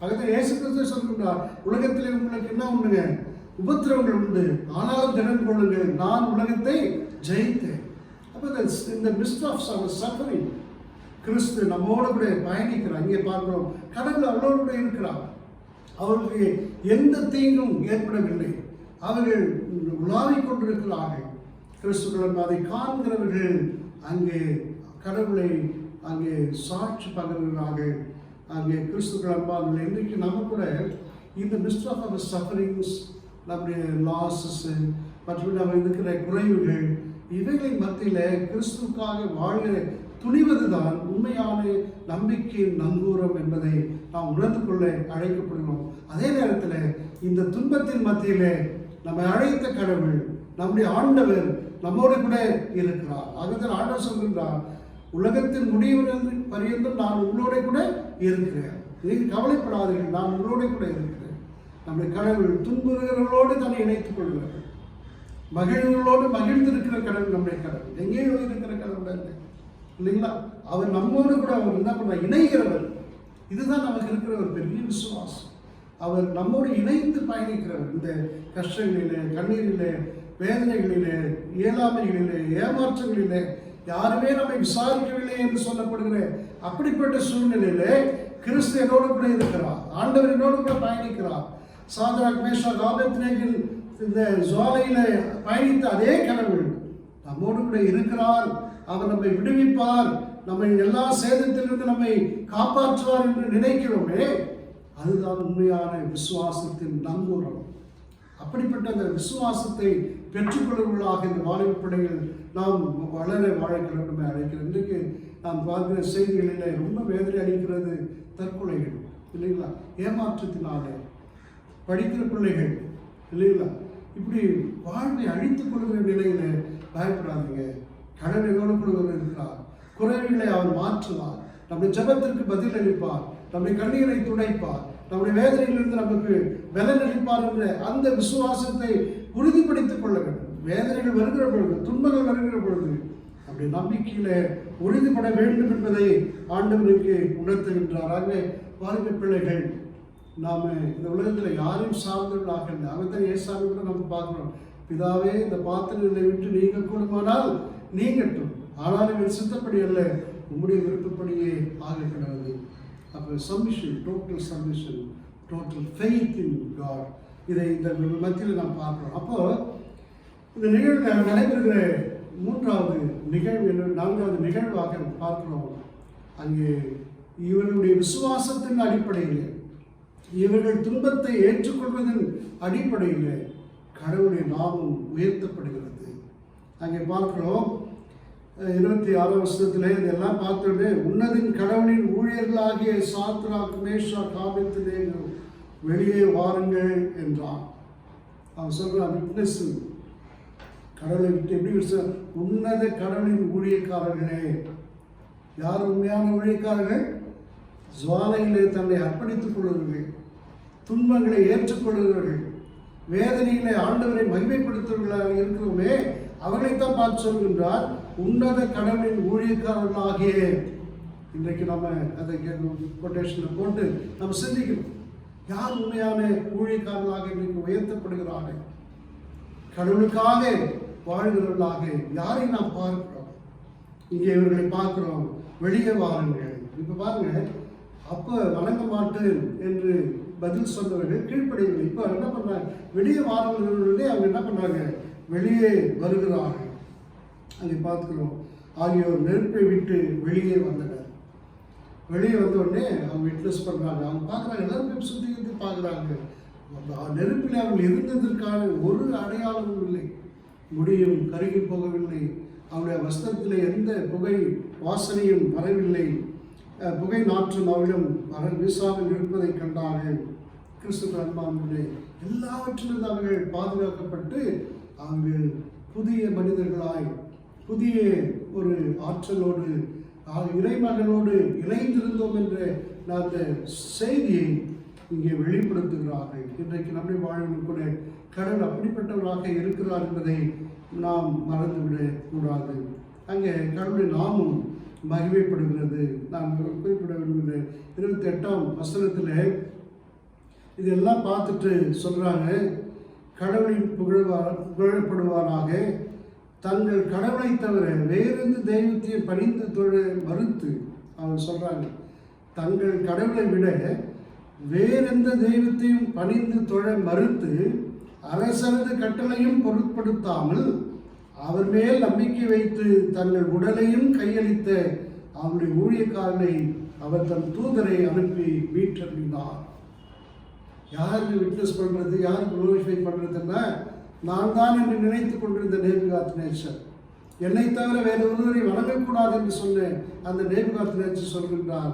அதுதான் இயேசு கிறிஸ்து சொல்கின்றார், உலகத்திலே உங்களுக்கு என்ன உண்டுங்க, உபத்திரவங்கள் உண்டு, ஆனாலும் திடன் கொள்ளுங்கள், நான் உலகத்தை ஜெயித்தேன். அப்போ இந்த மிஸ்ட் ஆஃப் அவர் சஃபரிங் கிறிஸ்து நம்மோடு கூட பயணிக்கிறார். இங்கே பார்க்கிறோம், கடவுள் அவர்களோடு இருக்கிறார். அவர்களுக்கு எந்த தீங்கும் ஏற்படவில்லை. அவர்கள் உலாவிக் கொண்டிருக்கிறார்கள். கிறிஸ்துக்கள் அதை காண்கிறவர்கள் அங்கே கடவுளை அங்கே சாட்சி பகர்கிறார்கள். அங்கே கிறிஸ்துக்கள் அன்பார்கள். இன்றைக்கு நம்ம கூட இந்த மிஸ்ட் ஆஃப் அவர் சஃபரிங்ஸ், நம்முடைய லாஸஸ் மற்றும் நம்ம இருக்கிற குறைவுகள், இவைகளை மத்தியில் கிறிஸ்துக்காக வாழ துணிவதுதான் உண்மையான நம்பிக்கையின் நங்கூரம் என்பதை நாம் உணர்ந்து கொள்ள அழைக்கப்படுகிறோம். அதே நேரத்தில் இந்த துன்பத்தின் மத்தியிலே நம்மை அழைத்த கடவுள், நம்முடைய ஆண்டவர் நம்மோடு கூட இருக்கிறார். அதுதான் ஆண்டவர் சொல்கின்றார், உலகத்தின் முடிவு பரியந்தம் நான் உங்களோட கூட இருக்கிறேன், நீங்கள் கவலைப்படாதீர்கள், நான் உங்களோட கூட இருக்கிறேன். நம்முடைய கடவுள் துன்புறுகிறவர்களோடு தன்னை இணைத்துக் கொள்கிறார். மகிழ்வுகளோடு மகிழ்ந்திருக்கிற கடவுள் நம்முடைய கடவுள், எங்கேயோ இருக்கிற கடவுள் இல்லை இல்லைங்களா? அவர் நம்மோடு கூட அவர் என்ன பண்ணுறார், இணைகிறவர். இதுதான் நமக்கு இருக்கிற ஒரு பெரிய விசுவாசம். அவர் நம்மோடு இணைந்து பயணிக்கிறவர். இந்த கஷ்டங்களிலே, கண்ணீரிலே, வேதனைகளிலே, இயலாமைகளிலே, ஏமாற்றங்களிலே யாருமே நம்மை விசாரிக்கவில்லை என்று சொல்லப்படுகிற அப்படிப்பட்ட சூழ்நிலையிலே கிறிஸ்து என்னோடு கூட இருக்கிறார், ஆண்டவர் என்னோடு கூட பயணிக்கிறார். சாத்ராக் மேஷாக் ஆபேத்நேகோ இந்த ஜுவாலையில பயணித்த அதே கடவுள் நம்மோடு கூட இருக்கிறார். அவர் நம்மை விடுவிப்பார், நம்மை எல்லா சேதத்திலிருந்து நம்மை காப்பாற்றுவார் என்று நினைக்கிறோமே, அதுதான் உண்மையான விசுவாசத்தின் நங்கூரம். அப்படிப்பட்ட அந்த விசுவாசத்தை பெற்றுக்கொள்வர்களாக இந்த வாலிப பிள்ளைகள் நாம் வளர வாழைக்கிழமை அழைக்கிறோம். இன்றைக்கு நாம் பார்க்கிற செய்திகளிலே ரொம்ப வேதனை அளிக்கிறது தற்கொலைகள் இல்லைங்களா? ஏமாற்றத்தினாலே படிக்கிற பிள்ளைகள் இல்லைங்களா? இப்படி வாழ்வை அழித்துக் கொள்கிற நிலையில பயப்படாதீங்க. கடவுள் எவ்வளவு கூட இருக்கிறார். குறைவுகளை அவர் மாற்றுவார், நம்முடைய ஜெபத்திற்கு பதில் அளிப்பார், நம்முடைய கண்ணீரை துடைப்பார், நம்முடைய வேதனையிலிருந்து நமக்கு பலன் அளிப்பார் என்ற அந்த விசுவாசத்தை உறுதிப்படுத்திக் கொள்ள வேண்டும். வேதனைகள் வருகிற பொழுது, துன்பங்கள் வருகிற பொழுது அப்படி நம்பிக்கையில உறுதிப்பட வேண்டும் என்பதை ஆண்டவருக்கு உணர்த்துகின்றார். ஆகவே வாலிப பிள்ளைகள், நாம இந்த உலகத்தில் யாரையும் சார்ந்தவர்களாக இல்லை. அவர்தான் ஏசாமி கூட நம்ம பார்க்கிறோம், பிதாவே இந்த பாத்திரங்களை விட்டு நீங்க கூடுமானால் நீங்கட்டும், ஆனாலும் என் சித்தப்படி அல்ல உங்களுடைய விருப்பப்படியே ஆகக்கூடாது. அப்போ submission, total submission, total faith in God, இதை இந்த மத்தியில் நாம் பார்க்கிறோம். அப்போ இந்த நிகழ்வு நடைபெறுகிற நான்காவது நிகழ்வாக பார்க்கிறோம். அங்கே இவர்களுடைய விசுவாசத்தின் அடிப்படையில், இவர்கள் துன்பத்தை ஏற்றுக்கொள்வதன் அடிப்படையில் கடவுளுடைய நாமம் உயர்த்தப்படுகிறது. அங்கே பார்க்கிறோம் 26ஆம் வசனத்திலே இதெல்லாம் பார்த்தோன்னே, உன்னதின் கடவுளின் ஊழியர்களாகிய சாத்ராக் மேஷாக் ஆபேத்நேகோ வெளியே வாருங்கள் என்றான். அவன் சொல்றான், விட்னஸ், கடவுளை விட்டு எப்படி உன்னத கடவுளின் ஊழியக்காரர்களே. யார் உண்மையான ஊழியக்காரர்கள்? ஜுவாலையிலே தன்னை அர்ப்பணித்துக் கொள்கிறவர்கள், துன்பங்களை ஏற்றுக்கொள்கிறவர்கள், வேதனையிலே ஆண்டவரை மகிமைப்படுத்துவர்களாக இருக்கிறோமே, அவர்களைத்தான் பார்த்து சொல்கின்றார், உன்னத கடவுளின் ஊழியக்காரர்களாகிய. இன்றைக்கு நம்ம அதை கொட்டேஷனை போட்டு நம்ம சிந்திக்கணும். யார் உண்மையான ஊழியக்காரர்களாக இன்றைக்கு உயர்த்தப்படுகிறார்கள்? கடவுளுக்காக வாழ்கிறவர்களாக யாரை நாம் பார்க்கிறோம்? இங்கே இவர்களை பார்க்கிறோம், வெளியே வாருங்கள். இப்ப பாருங்க, அப்ப வணங்க மாட்டேன் என்று பதில் சொன்னவர்கள் கீழ்ப்படையவில்லை. இப்ப என்ன பண்றாங்க? வெளியே வாருங்கள். அவங்க என்ன பண்றாங்க? வெளியே வருகிறார்கள். அதை பார்க்கிறோம். ஆகியோர் நெருப்பை விட்டு வெளியே வந்தனர். வெளியே வந்த உடனே அவங்க விட்னஸ் பண்றாங்க. அவங்க பார்க்குறாங்க, எல்லாரும் சுத்தி பார்க்குறாங்க. நெருப்பில் அவர்கள் இருந்ததற்கான ஒரு அடையாளமும் இல்லை. முடியும் கருகி போகவில்லை. அவருடைய வஸ்திரத்தில் எந்த புகை வாசனையும் வரவில்லை. புகை நாற்றும் அவளிடம் வீசாமல் இருப்பதை கண்டார்கள். கிறிஸ்துவ அன்பானவர்களே, எல்லாவற்றிலும் அவர்கள் பாதுகாக்கப்பட்டு அவர்கள் புதிய மனிதர்களாய், புதிய ஒரு ஆற்றலோடு, இறைமகனோடு இணைந்திருந்தோம் என்ற அந்த செய்தியை இங்கே வெளிப்படுத்துகிறார்கள். இன்றைக்கு நம்முடைய வாழ்வில் கூட கடவுள் அப்படிப்பட்டவராக இருக்கிறார் என்பதை நாம் மறந்துவிடக் கூடாது. அங்கே கடவுளுடைய நாமும் மகிமைப்படுகிறது. நான் குறிப்பிட விரும்புகிற 28ஆம் வசனத்தில் இதெல்லாம் பார்த்துட்டு சொல்றாங்க, கடவுளின் புகழப்படுவாராக, தங்கள் கடவுளை தவிர வேறெந்த தெய்வத்தை பணிந்து தொழ மறுத்து. அவங்க சொல்றாங்க, தங்கள் கடவுளை விட வேறெந்த தெய்வத்தையும் பணிந்து தொழ மறுத்து அரசரது கட்டளையும் பொருட்படுத்தாமல் அவர் மேல் நம்பிக்கை வைத்து தங்கள் உடலையும் கையளித்த அவருடைய ஊழியக்காரனை அவர் தன் தூதரை அனுப்பி மீட்டறினார். யாருக்கு விட்னஸ் பண்றது, யாருக்கு குளோரிஃபை பண்றதுன்னா, நான் தான் என்று நினைத்துக் கொண்டிருந்த நேபுகாத்நேச்சர், என்னை தவிர வேறு ஒருவரை வணங்கக்கூடாது என்று சொன்ன அந்த நேபுகாத்நேச்சர் சொல்கின்றார்,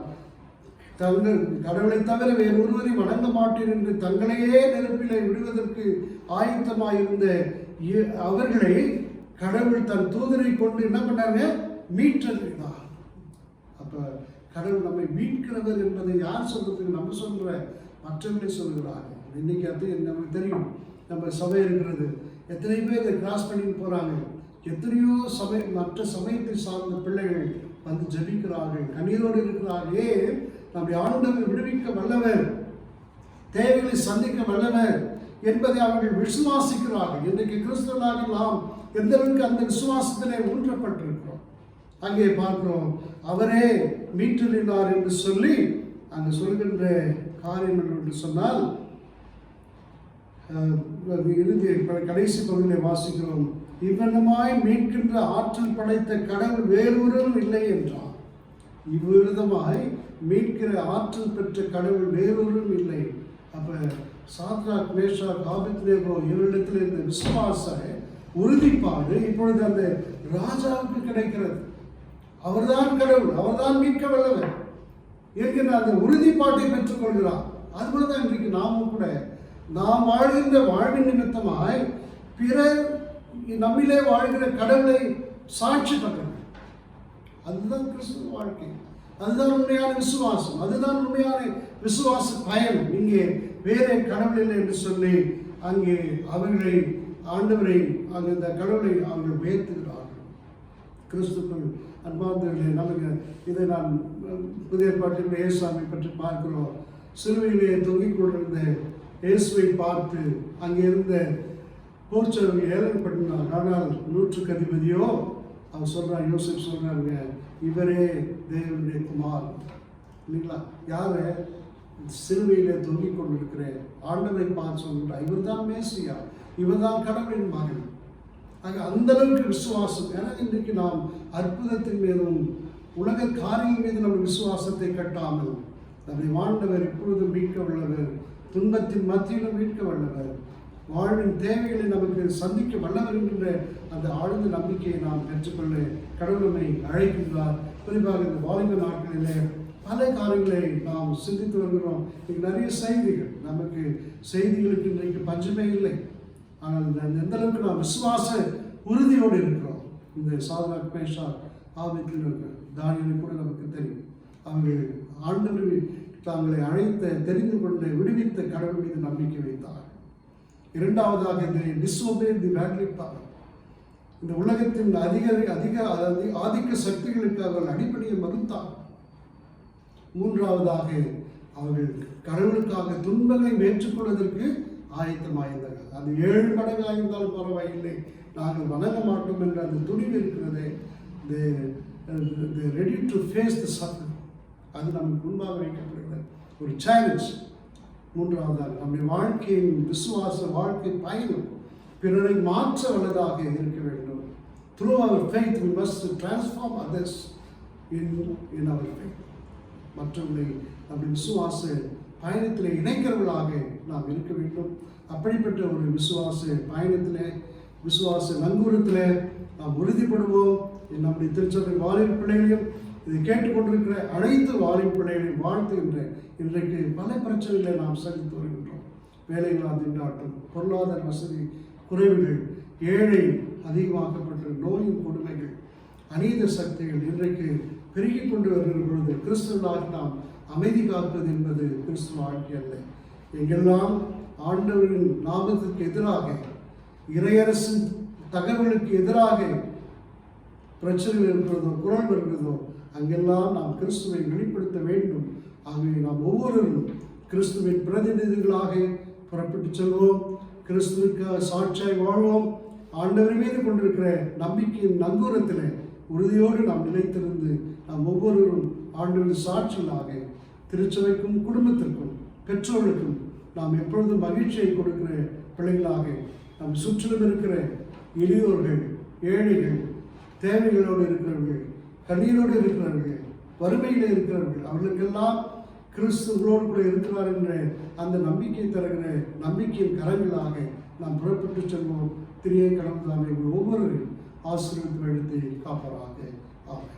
தங்கள் கடவுளை தவிர வேறு ஒருவரை வணங்க மாட்டேன் என்று தங்களையே நெருப்பிலை விடுவதற்கு ஆயத்தமாயிருந்த அவர்களை கடவுள் தன் தூதரை கொண்டு என்ன பண்ணாங்க? மீட்டறினார். அப்ப கடவுள் நம்மை மீட்கிறவர் என்பதை யார் சொல்றதுக்கு? நம்ம சொல்ற மற்றவர்களை சொல்கிறார்கள். இன்னைக்கு அது நமக்கு தெரியும், நம்ம சபை இருக்கிறது, எத்தனை பேர் இதை கிராஸ் பண்ணிட்டு போகிறாங்க. எத்தனையோ மற்ற சமயத்தை சார்ந்த பிள்ளைகள் வந்து ஜெபிக்கிறார்கள், கண்ணீரோடு இருக்கிறார்களே. நம்முடைய ஆண்டவர் விடுவிக்க வல்லவர், தேவைகளை சந்திக்க வல்லவர் என்பதை அவர்கள் விசுவாசிக்கிறார்கள். இன்றைக்கு கிறிஸ்தவர்களாக நாம் எந்த அளவுக்கு அந்த விசுவாசத்திலே ஊன்றப்பட்டிருக்கிறோம். அங்கே பார்க்கிறோம், அவரே மீட்டெழுந்தார் என்று சொல்லி அங்கு சொல்கின்ற காரியம் என்று சொன்னால், இறுதி கடைசி பகுதியை வாசிக்கிறோம், இவ்வளமாய் மீட்கின்ற ஆற்றல் படைத்த கடவுள் வேறொருவரும் இல்லை என்றார். இவ்விதமாய் மீட்கிற ஆற்றல் பெற்ற கடவுள் வேறொருவரும் இல்லை. அப்ப சாத்ராக் மேஷாக் ஆபேத்நேகோ இவரிடத்தில் இந்த விசுவாச உறுதிப்பாடு இப்பொழுது அந்த ராஜாவுக்கு கிடைக்கிறது. அவர்தான் கடவுள், அவர்தான் மீட்க வல்லவர் என்கிற அந்த உறுதிப்பாட்டை பெற்றுக் கொள்கிறார். அதுபோலதான் இன்றைக்கு நாமும் கூட நாம் வாழ்கின்ற வாழ்வின் நிமித்தமாய் பிறர் நம்மிலே வாழ்கிற கடவுளை சாட்சி பண்றது. அதுதான் கிறிஸ்துவ வாழ்க்கை, அதுதான் உண்மையான விசுவாசம், அதுதான் உண்மையான விசுவாச பயணம். இங்கே வேறே கடவுள் இல்லை என்று சொல்லி அங்கே அவர்களை ஆண்டவரை அந்த கடவுளை அவர்கள் உயர்த்துகிறார்கள். கிறிஸ்துக்கள் அன்பார்ந்தவர்களே, நமக்கு இதை நான் புதிய பாட்டில் இயேசுவை பற்றி பார்க்கிறோம். சிலுவையிலே தொங்கிக் கொண்டிருந்த இயேசுவை பார்த்து அங்கே இருந்த போர்ச்சவர்கள் ஏழப்பட்டினார். ஆனால் 100க்கு அதிபதியோ அவர் சொல்றார், யோசிப் சொல்றாங்க, இவரே தேவனுடைய குமார் இல்லைங்களா? யாரு? சிலுவையிலே தொங்கிக் கொண்டிருக்கிற ஆண்டவரை பார்த்து சொல்கிறார், இவர் தான் மேசியா, இவர் தான் கடவுளின் மகன். அந்த அளவுக்கு விசுவாசம். ஏன்னா இன்றைக்கு நாம் அற்புதத்தின் மீதும் உலக காரியம் மீது நம்ம விசுவாசத்தை கட்டாமல் நம்முடைய ஆண்டவர் எப்பொழுதும் மீட்க வல்லவர், துன்பத்தின் மத்தியிலும் மீட்க வல்லவர், வாழ்வின் தேவைகளை நமக்கு சந்திக்க வல்லவர் என்கின்ற அந்த ஆழ்ந்த நம்பிக்கையை நாம் பெற்றுக்கொள்ள கடவுளை அழைக்கின்றார். குறிப்பாக இந்த வாலிப நாட்களிலே பல காரியங்களை நாம் சிந்தித்து வருகிறோம். இன்றைக்கு நிறைய செய்திகள், நமக்கு செய்திகளுக்கு இன்றைக்கு பஞ்சமே இல்லை. ஆனால் எந்த அளவுக்கு நாம் விசுவாச உறுதியோடு இருக்கிறோம். இந்த சாத்ராக் மேஷாக் ஆபேத்நேகோ தானியேல் கூட நமக்கு தெரியும். அவர்கள் ஆண்டவரை தாங்களை அழைத்த, தெரிந்து கொண்ட, விடுவித்த கடவுள் மீது நம்பிக்கை வைத்தார். இரண்டாவதாக இந்த டிஸ்ஓபே தி வேட்லி பவர், இந்த உலகத்தின் ஆதிக்க சக்திகளுக்கு அவர்கள் அடிப்படையை மறுத்தார். மூன்றாவதாக அவர்கள் கடவுளுக்காக துன்பங்களை ஏற்றுக்கொள்வதற்கு ஆயத்தமாயிருந்தார்கள். அது 7 மடங்காக இருந்தாலும் பரவாயில்லை, நாங்கள் வணங்க மாட்டோம் என்ற அந்த துணிவு இருக்கிறதே, ready to face the suffering, அது நமக்கு முன்பாக வைக்கப்படுகிற ஒரு சேலஞ்ச். மூன்றாவதாக நம்முடைய வாழ்க்கையின் விசுவாச வாழ்க்கை பயணம் பிறரை மாற்ற வல்லதாக இருக்க வேண்டும். Through our faith we must transform others in our faith. மற்றவர்களை நம்முடைய விசுவாச பயணத்தில் இணைக்கிறவர்களாக நாம் இருக்க வேண்டும். அப்படிப்பட்ட ஒரு விசுவாச பயணத்தில், விசுவாச நங்கூரத்தில் நாம் உறுதிப்படுவோம். நம்முடைய திருச்சபை வாலிப பிள்ளைகளையும் இதை கேட்டுக்கொண்டிருக்கிற அனைத்து வாலிப பிள்ளைகளையும் வாழ்த்துகின்ற, இன்றைக்கு பல பிரச்சனைகளை நாம் சந்தித்து வருகின்றோம். வேலைகளா திண்டாட்டம், பொருளாதார வசதி குறைவுகள், ஏழை அதிகமாக்கப்பட்ட நோயின் கொடுமைகள், அநீத சக்திகள் இன்றைக்கு பெருகிக் கொண்டு வருகிற பொழுது கிறிஸ்துவர்களாக நாம் அமைதி காப்பது என்பது கிறிஸ்துவ வாழ்க்கை அல்ல. எங்கெல்லாம் ஆண்டவரின் நாமத்திற்கு எதிராக, இறையரசின் தகவலுக்கு எதிராக பிரச்சனைகள் இருக்கிறதோ, குரல் வருகிறதோ, அங்கெல்லாம் நாம் கிறிஸ்துவை வெளிப்படுத்த வேண்டும். ஆகவே நாம் ஒவ்வொருவரும் கிறிஸ்துவின் பிரதிநிதிகளாக புறப்பட்டு செல்வோம், கிறிஸ்துவுக்கு சாட்சியாய் வாழ்வோம். ஆண்டவர் மீது கொண்டிருக்கிற நம்பிக்கையின் நங்கூரத்தில் உறுதியோடு நாம் நிலைத்திருந்து நாம் ஒவ்வொருவரும் ஆண்டவரின் சாட்சிகளாக திருச்சபைக்கும் குடும்பத்திற்கும் பெற்றோர்களுக்கும் நாம் எப்பொழுதும் மகிழ்ச்சியை கொடுக்கிற பிள்ளைகளாக, நம் சுற்றிலும் இருக்கிற எளியோர்கள், ஏழைகள், தேவைகளோடு இருக்கிறவர்கள், கண்ணீரோடு இருக்கிறவர்கள், வறுமையில் இருக்கிறவர்கள், அவர்களுக்கெல்லாம் கிறிஸ்துவோடு கூட இருக்கிறார் என்ற அந்த நம்பிக்கை தருகிற நம்பிக்கையின் கரங்களாக நாம் புறப்பட்டு செல்வோம். திரியை கடந்து தாமே ஒவ்வொருவரையும் ஆசீர்வதித்து எடுத்து காப்பாராக. ஆமென்.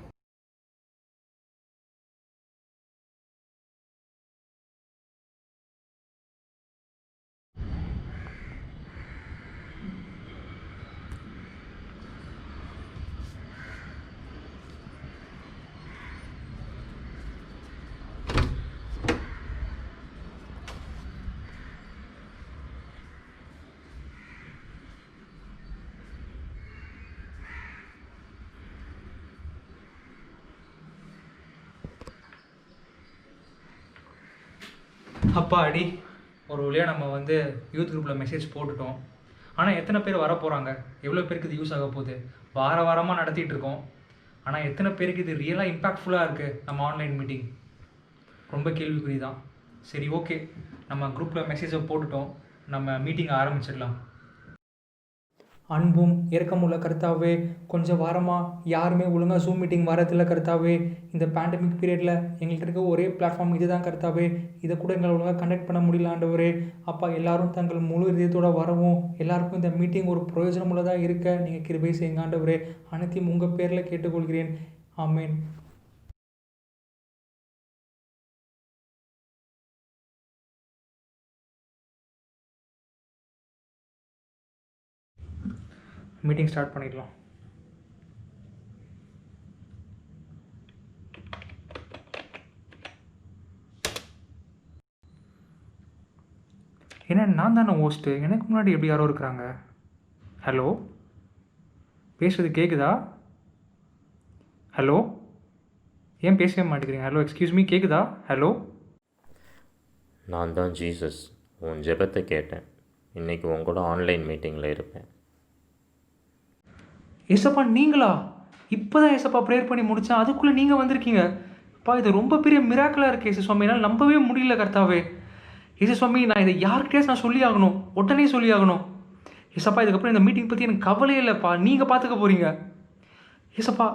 அப்பா அடி ஒரு வழியாக நம்ம வந்து யூத் குரூப்பில் மெசேஜ் போட்டுட்டோம். ஆனால் எத்தனை பேர் வர போகிறாங்க, எவ்வளோ பேருக்கு இது யூஸ் ஆக போகுது? வாரமாக நடத்திட்டு இருக்கோம். ஆனால் எத்தனை பேருக்கு இது ரியலாக இம்பேக்ட்ஃபுல்லாக இருக்குது நம்ம ஆன்லைன் மீட்டிங்? ரொம்ப கேள்விக்குறி தான். சரி, ஓகே, நம்ம குரூப்பில் மெசேஜை போட்டுட்டோம், நம்ம மீட்டிங்கை ஆரம்பிச்சிடலாம். அன்பும் இரக்கமுள்ள கர்த்தாவே, கொஞ்சம் வாரமாக யாருமே ஒழுங்காக ஜூம் மீட்டிங் வரதில்லை கர்த்தாவே. இந்த பேண்டமிக் பீரியடில் எங்கள்கிட்ட இருக்க ஒரே பிளாட்ஃபார்ம் இது தான் கர்த்தாவே. இதை கூட எங்களை ஒழுங்காக கண்டக்ட் பண்ண முடியல ஆண்டவரே. அப்பா, எல்லாரும் தங்கள் முழு இதயத்தோடு வரவும், எல்லாருக்கும் இந்த மீட்டிங் ஒரு பிரயோஜனமுள்ளதாக இருக்க நீங்கள் கிருபை செய்யுங்க ஆண்டவரே. அனைத்தையும் உங்கள் பேரில் கேட்டுக்கொள்கிறேன். ஆமேன். மீட்டிங் ஸ்டார்ட் பண்ணிடலாம். ஏன்னா நான் தானே ஹோஸ்ட்டு, எனக்கு முன்னாடி எப்படி யாரோ இருக்கிறாங்க? ஹலோ, பேசுறது கேட்குதா? ஹலோ, ஏன் பேசவே மாட்டேங்கிறீங்க? ஹலோ, எக்ஸ்கியூஸ் மீ, கேட்குதா? ஹலோ. நான் தான் ஜீசஸ், உன் ஜெபத்தை கேட்டேன். இன்றைக்கி உன் கூட ஆன்லைன் மீட்டிங்கில் இருப்பேன். ஏசப்பா, நீங்களா? இப்போ தான் ஏசப்பா ப்ரேயர் பண்ணி முடித்தேன், அதுக்குள்ளே நீங்கள் வந்திருக்கீங்க. அப்பா, இது ரொம்ப பெரிய மிராக்கலாக இருக்குது ஏசு சுவாமி. என்னால் நம்பவே முடியல கர்த்தாவே. ஏசு சுவாமி, நான் இதை யார்கிட்டயாச்சும் நான் சொல்லி ஆகணும், உடனே சொல்லி ஆகணும். ஏசப்பா, இதுக்கப்புறம் இந்த மீட்டிங் பற்றி எனக்கு கவலையே இல்லைப்பா, நீங்கள் பார்த்துக்க போகிறீங்க. ஏசப்பா,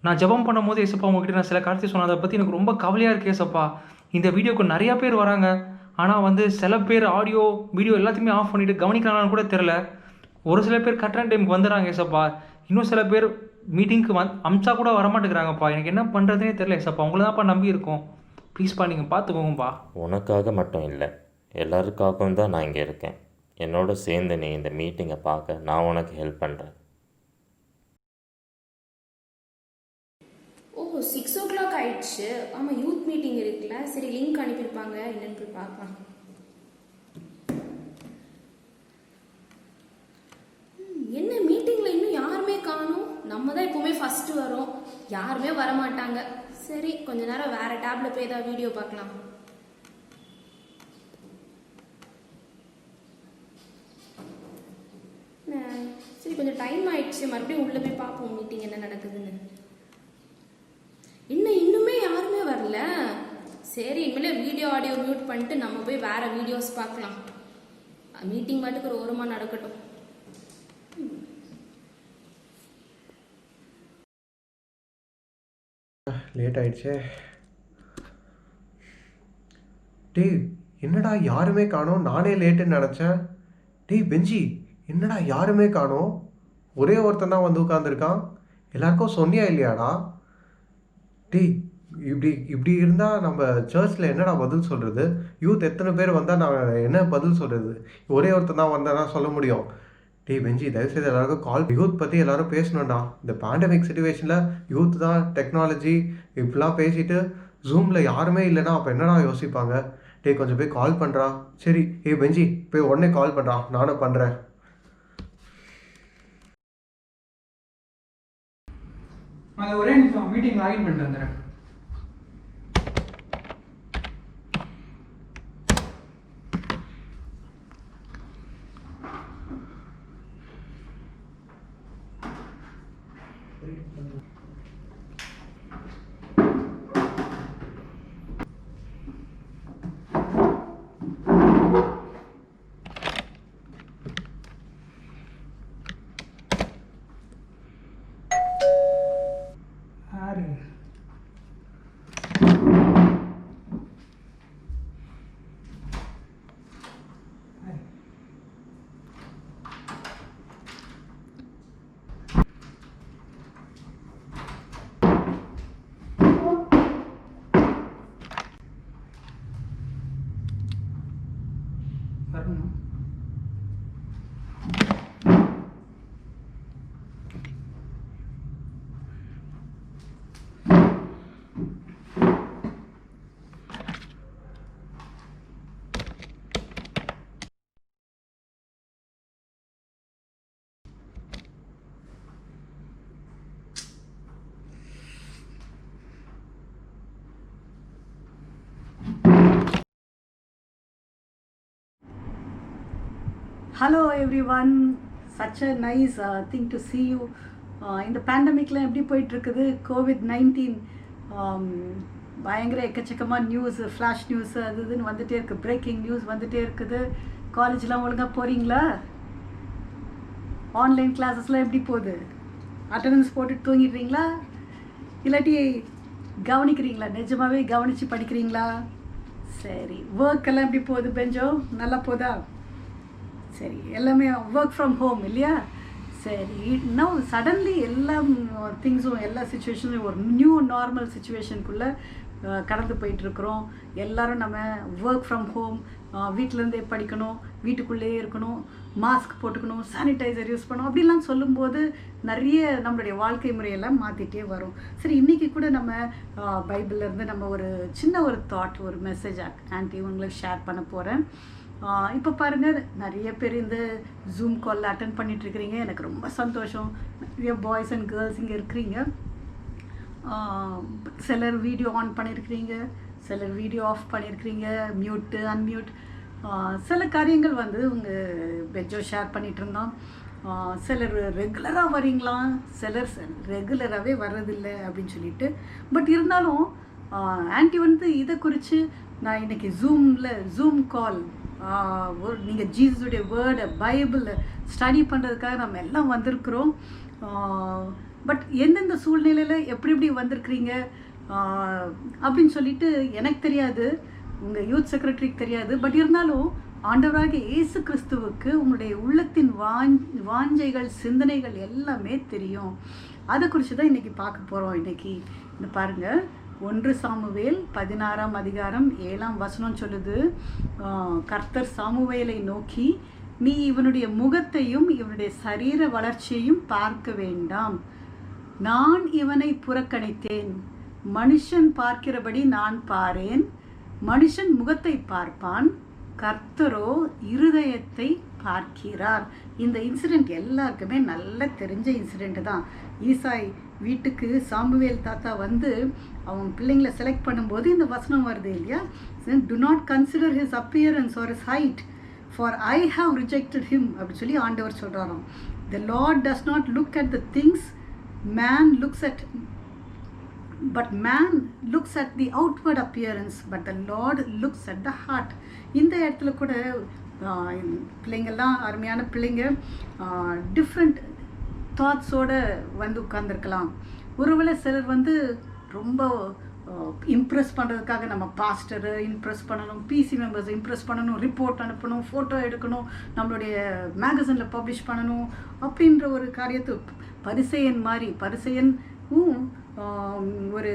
நான் ஜெபம் பண்ணும் போது ஏசப்பா உங்ககிட்ட நான் சில காரியத்தை சொன்னேன், அதை பற்றி எனக்கு ரொம்ப கவலையாக இருக்குது ஏசப்பா. இந்த வீடியோக்கு நிறையா பேர் வராங்க, ஆனால் வந்து சில பேர் ஆடியோ வீடியோ எல்லாத்தையுமே ஆஃப் பண்ணிவிட்டு கவனிக்கிறாங்கன்னு கூட தெரில. ஒரு சில பேர் கரெக்டான டைமுக்கு வந்துடுறாங்க ஏசப்பா, இன்னும் சில பேர் மீட்டிங்க்கு அமிச்சா கூட வரமாட்டேங்கிறாங்கப்பா. எனக்கு என்ன பண்ணுறதுனே தெரில ஏசப்பா. உங்களை தான்ப்பா நம்பி இருக்கோம். ப்ளீஸ்ப்பா, நீங்கள் பார்த்துக்கோங்கப்பா. உனக்காக மட்டும் இல்லை, எல்லாருக்காகவும் தான் நான் இங்கே இருக்கேன். என்னோட சேர்ந்து நீ இந்த மீட்டிங்கை பார்க்க நான் உனக்கு ஹெல்ப் பண்ணுறேன். ஓ, 6 o'clock ஆயிடுச்சு. ஆமாம், யூத் மீட்டிங் இருக்குல்ல. சரி, லிங்க் அனுப்பியிருப்பாங்க, என்னன்னு போய் பார்க்கலாம். என்ன மீட்டிங்கில் இன்னும் யாருமே காணும்? நம்ம தான் எப்போவுமே ஃபஸ்ட்டு வரோம், யாருமே வரமாட்டாங்க. சரி, கொஞ்ச நேரம் வேறு டேப்பில் போய் ஏதாவது வீடியோ பார்க்கலாம். சரி, கொஞ்சம் டைம் ஆயிடுச்சு, மறுபடியும் உள்ளே போய் பார்ப்போம் மீட்டிங் என்ன நடக்குதுன்னு. இன்னுமே யாருமே வரல. சரி, இனிமேல் வீடியோ ஆடியோ மியூட் பண்ணிட்டு நம்ம போய் வேற வீடியோஸ் பார்க்கலாம். மீட்டிங் பாட்டுக்கு ஒரு ஓரமாக நடக்கட்டும். லேட் ஆயிடுச்சே. டேய், என்னடா யாருமே காணோம்? நானே லேட்டுன்னு நினச்சேன். டேய் பெஞ்சி, என்னடா யாருமே காணோம்? ஒரே ஒருத்தன் தான் வந்து உட்காந்துருக்கான். எல்லாருக்கும் சொன்னியா இல்லையாடா? டேய், இப்படி இருந்தால் நம்ம சர்ச்சில் என்னடா பதில் சொல்கிறது? யூத் எத்தனை பேர் வந்தால் நான் என்ன பதில் சொல்கிறது? ஒரே ஒருத்தன் தான் வந்தால் தான் சொல்ல முடியும். டேய் பெஞ்சி, தயவுசெய்து எல்லாருக்கும் கால். யூத் பற்றி எல்லாரும் பேசணும்டா. இந்த பேண்டமிக் சுச்சுவேஷனில் யூத் தான் டெக்னாலஜி இப்படிலாம் பேசிட்டு ஜூமில் யாருமே இல்லைன்னா அப்போ என்னடா யோசிப்பாங்க? டேய், கொஞ்சம் போய் கால் பண்ணுறா. சரி, பெஞ்சி போய் உடனே கால் பண்ணுறா, நானும் பண்ணுறேன். அது ஒரே நிமிஷம், மீட்டிங் லாகின் பண்ணிட்டு வந்துடுறேன். Hello everyone, such a nice thing to see you. இந்த பேண்டமிக்லாம் எப்படி போயிட்டுருக்குது? COVID-19 பயங்கர எக்கச்சக்கமாக நியூஸ், ஃப்ளாஷ் நியூஸ் அது இதுன்னு வந்துகிட்டே இருக்குது, பிரேக்கிங் நியூஸ் வந்துகிட்டே இருக்குது. காலேஜ்லாம் ஒழுங்காக போகிறீங்களா? ஆன்லைன் கிளாஸஸ்லாம் எப்படி போகுது? அட்டண்டன்ஸ் போட்டு தூங்கிடுறீங்களா? இல்லாட்டி கவனிக்கிறீங்களா? நிஜமாகவே கவனித்து படிக்கிறீங்களா? சரி, ஒர்க் எல்லாம் எப்படி போகுது பெஞ்சோ? நல்லா போதா? சரி, எல்லாமே ஒர்க் ஃப்ரம் ஹோம் இல்லையா? சரி, நவ் சடன்லி எல்லா திங்ஸும் எல்லா சுச்சுவேஷனும் ஒரு நியூ நார்மல் சுச்சுவேஷனுக்குள்ளே கடந்து போயிட்டுருக்குறோம். எல்லோரும் நம்ம ஒர்க் ஃப்ரம் ஹோம், வீட்டிலேருந்தே படிக்கணும், வீட்டுக்குள்ளேயே இருக்கணும், மாஸ்க் போட்டுக்கணும், சானிடைசர் யூஸ் பண்ணணும் அப்படிலாம் சொல்லும்போது நிறைய நம்மளுடைய வாழ்க்கை முறையெல்லாம் மாற்றிட்டே வரும். சரி, இன்றைக்கி கூட நம்ம பைபிள்லேருந்து நம்ம ஒரு சின்ன ஒரு தாட், ஒரு மெசேஜ் ஆன்ட்டி உங்களுக்கு ஷேர் பண்ண போகிறேன். இப்போ பாருங்கள், நிறைய பேர் இந்த ஜூம் காலில் அட்டன் பண்ணிகிட்ருக்கிறீங்க. எனக்கு ரொம்ப சந்தோஷம். நிறைய பாய்ஸ் அண்ட் கேர்ள்ஸ் இங்கே இருக்கிறீங்க. சிலர் வீடியோ ஆன் பண்ணியிருக்கிறீங்க, சிலர் வீடியோ ஆஃப் பண்ணியிருக்கிறீங்க, மியூட்டு அன்மியூட். சில காரியங்கள் வந்து உங்கள் பெஞ்சோ ஷேர் பண்ணிகிட்டு இருந்தோம். சிலர் ரெகுலராக வரீங்களா, சிலர் ரெகுலராகவே வர்றதில்லை அப்படின்னு சொல்லிட்டு. பட் இருந்தாலும் ஆன்ட்டி வந்து இதை குறித்து நான் இன்றைக்கி ஜூம் கால் நீங்கள் ஜீசஸுடைய வேர்டை பைபிளை ஸ்டடி பண்ணுறதுக்காக நம்ம எல்லாம் வந்திருக்கிறோம். பட் எந்தெந்த சூழ்நிலையில் எப்படி வந்திருக்கிறீங்க அப்படின்னு சொல்லிட்டு எனக்கு தெரியாது, உங்கள் யூத் செக்ரட்டரிக்கு தெரியாது. பட் இருந்தாலும் ஆண்டவராகிய இயேசு கிறிஸ்துவுக்கு உங்களுடைய உள்ளத்தின் வாஞ்சைகள், சிந்தனைகள் எல்லாமே தெரியும். அதை குறித்து தான் இன்றைக்கி பார்க்க போகிறோம். இன்றைக்கி இந்த பாருங்கள், 1 சாமுவேல் 16ஆம் அதிகாரம் 7ஆம் வசனம் சொல்லுது, கர்த்தர் சாமுவேலை நோக்கி, நீ இவனுடைய முகத்தையும் இவனுடைய சரீர வளர்ச்சியையும் பார்க்க வேண்டாம், நான் இவனை புறக்கணித்தேன். மனுஷன் பார்க்கிறபடி நான் பாரேன், மனுஷன் முகத்தை பார்ப்பான், கர்த்தரோ இருதயத்தை பார்க்கிறார். இந்த இன்சிடெண்ட் எல்லாருக்குமே நல்லா தெரிஞ்ச இன்சிடெண்ட் தான். ஈசாய் வீட்டுக்கு சாமுவேல் தாத்தா வந்து அவங்க பிள்ளைங்களை செலக்ட் பண்ணும்போது இந்த வசனம் வருது இல்லையா? Do not consider his appearance or his height, for I have rejected him அப்படின்னு சொல்லி ஆண்டவர் சொல்கிறாராம். The Lord does not look at the things man looks at, but man looks at the outward appearance, but the Lord looks at the heart. இந்த இடத்துல கூட பிள்ளைங்கள்லாம் அருமையான பிள்ளைங்க டிஃப்ரெண்ட் தாட்ஸோடு வந்து உட்கார்ந்துருக்கலாம். ஒருவேளை சிலர் வந்து ரொம்ப இம்ப்ரெஸ் பண்ணுறதுக்காக நம்ம பாஸ்டரை இம்ப்ரெஸ் பண்ணணும், பிசி மெம்பர்ஸை இம்ப்ரெஸ் பண்ணணும், ரிப்போர்ட் அனுப்பணும், ஃபோட்டோ எடுக்கணும், நம்மளுடைய மேகசினில் பப்ளிஷ் பண்ணணும் அப்படின்ற ஒரு காரியத்தை பரிசேயன் மாதிரி, பரிசேயனும் ஒரு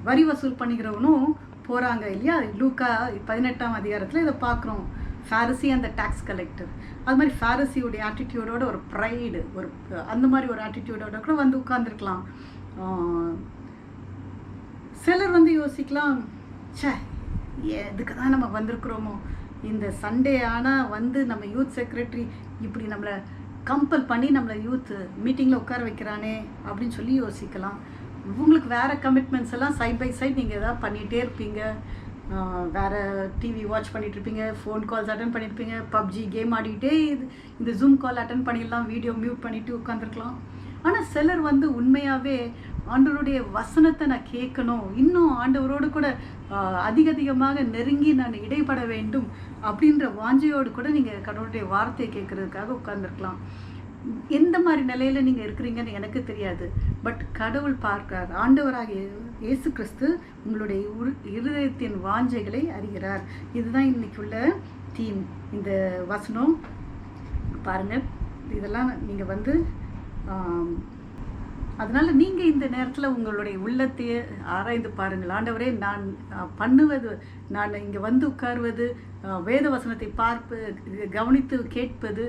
வரி வசூல் பண்ணிக்கிறவனும் போகிறாங்க இல்லையா? லூக்கா 18ஆம் அதிகாரத்தில் இதை பார்க்குறோம். ஃபாரிசி அந்த டேக்ஸ் கலெக்டர், அது மாதிரி ஃபாரிசியோடைய ஆட்டிடியூடோட ஒரு ப்ரைடு, ஒரு அந்த மாதிரி ஒரு ஆட்டிடியூடோட கூட வந்து உட்கார்ந்துருக்கலாம். சிலர் வந்து யோசிக்கலாம், சே எதுக்கு தான் நம்ம வந்திருக்கிறோமோ, இந்த சண்டே ஆனால் வந்து நம்ம யூத் செக்ரட்டரி இப்படி நம்மளை கம்பல் பண்ணி நம்மளை யூத் மீட்டிங்கில் உட்கார வைக்கிறானே அப்படின்னு சொல்லி யோசிக்கலாம். உங்களுக்கு வேறு கமிட்மெண்ட்ஸ் எல்லாம் சைட் பை சைட் நீங்கள் எதாவது பண்ணிகிட்டே இருப்பீங்க. வேறு டிவி வாட்ச் பண்ணிகிட்ருப்பீங்க, ஃபோன் கால்ஸ் அட்டன் பண்ணியிருப்பீங்க, பப்ஜி கேம் ஆடிக்கிட்டே இந்த ஜூம் கால் அட்டன் பண்ணிடலாம், வீடியோ மியூட் பண்ணிவிட்டு உட்காந்துருக்கலாம். ஆனால் சிலர் வந்து உண்மையாகவே ஆண்டவருடைய வசனத்தை நான் கேட்கணும், இன்னும் ஆண்டவரோடு கூட அதிகமாக நெருங்கி நான் இடைப்பட வேண்டும் அப்படின்ற வாஞ்சையோடு கூட நீங்கள் கடவுளுடைய வார்த்தையை கேட்குறதுக்காக உட்காந்துருக்கலாம். எந்த மாதிரி நிலையில் நீங்கள் இருக்கிறீங்கன்னு எனக்கு தெரியாது. பட் கடவுள் பார்க்கிறார். ஆண்டவராகிய இயேசு கிறிஸ்து உங்களுடைய இருதயத்தின் வாஞ்சைகளை அறிகிறார். இதுதான் இன்னைக்கு உள்ள தீம். இந்த வசனம் பாருங்கள், இதெல்லாம் நீங்கள் வந்து அதனால் நீங்கள் இந்த நேரத்தில் உங்களுடைய உள்ளத்தையே ஆராய்ந்து பாருங்கள். ஆண்டவரே, நான் பண்ணுவது, நான் இங்கே வந்து உட்காருவது, வேத வசனத்தை கவனித்து கேட்பது,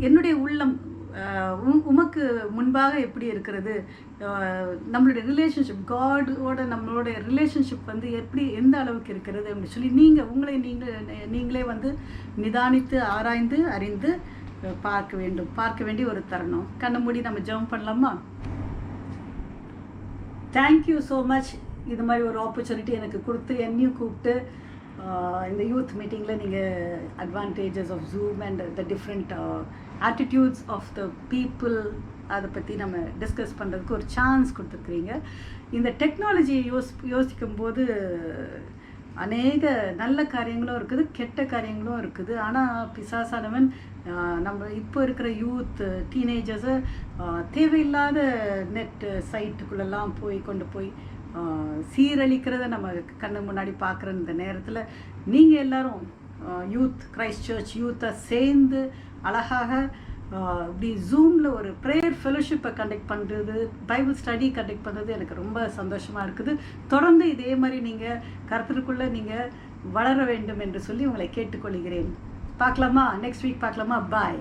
என்னுடைய உள்ளம் உமக்கு முன்பாக எப்படி இருக்கிறது, நம்மளுடைய ரிலேஷன்ஷிப் காடோட நம்மளோட ரிலேஷன்ஷிப் வந்து எப்படி எந்த அளவுக்கு இருக்கிறது அப்படின்னு சொல்லி நீங்களே வந்து நிதானித்து ஆராய்ந்து அறிந்து பார்க்க வேண்டிய ஒரு தருணம். கண்ணை மூடி நம்ம ஜெபம் பண்ணலாமா? தேங்க்யூ ஸோ மச், இது மாதிரி ஒரு ஆப்பர்ச்சுனிட்டி எனக்கு கொடுத்து என்னையும் கூப்பிட்டு இந்த யூத் மீட்டிங்கில் நீங்கள் advantages of Zoom and the different attitudes of the people அதை பற்றி நம்ம டிஸ்கஸ் பண்ணுறதுக்கு ஒரு சான்ஸ் கொடுத்துருக்குறீங்க. இந்த டெக்னாலஜியை யோசிக்கும்போது அநேக நல்ல காரியங்களும் இருக்குது, கெட்ட காரியங்களும் இருக்குது. ஆனால் பிசாசானவன் நம்ம இப்போ இருக்கிற யூத் டீனேஜர்ஸை தேவையில்லாத நெட் சைட்டுக்குள்ளெல்லாம் கொண்டு போய் சீரழிக்கிறத நம்ம கண்ணு முன்னாடி பார்க்குற இந்த நேரத்தில் நீங்கள் எல்லோரும் யூத் கிரைஸ்ட் சர்ச் யூத்தை சேர்ந்து அழகாக இப்படி ஜூமில் ஒரு ப்ரேயர் ஃபெலோஷிப்பை கண்டக்ட் பண்ணுறது, பைபிள் ஸ்டடி கண்டக்ட் பண்ணுறது எனக்கு ரொம்ப சந்தோஷமாக இருக்குது. தொடர்ந்து இதே மாதிரி நீங்கள் கர்த்தருக்குள்ளே நீங்கள் வளர வேண்டும் என்று சொல்லி உங்களை கேட்டுக்கொள்கிறேன். பார்க்கலாமா? நெக்ஸ்ட் வீக் பார்க்கலாமா? பாய்.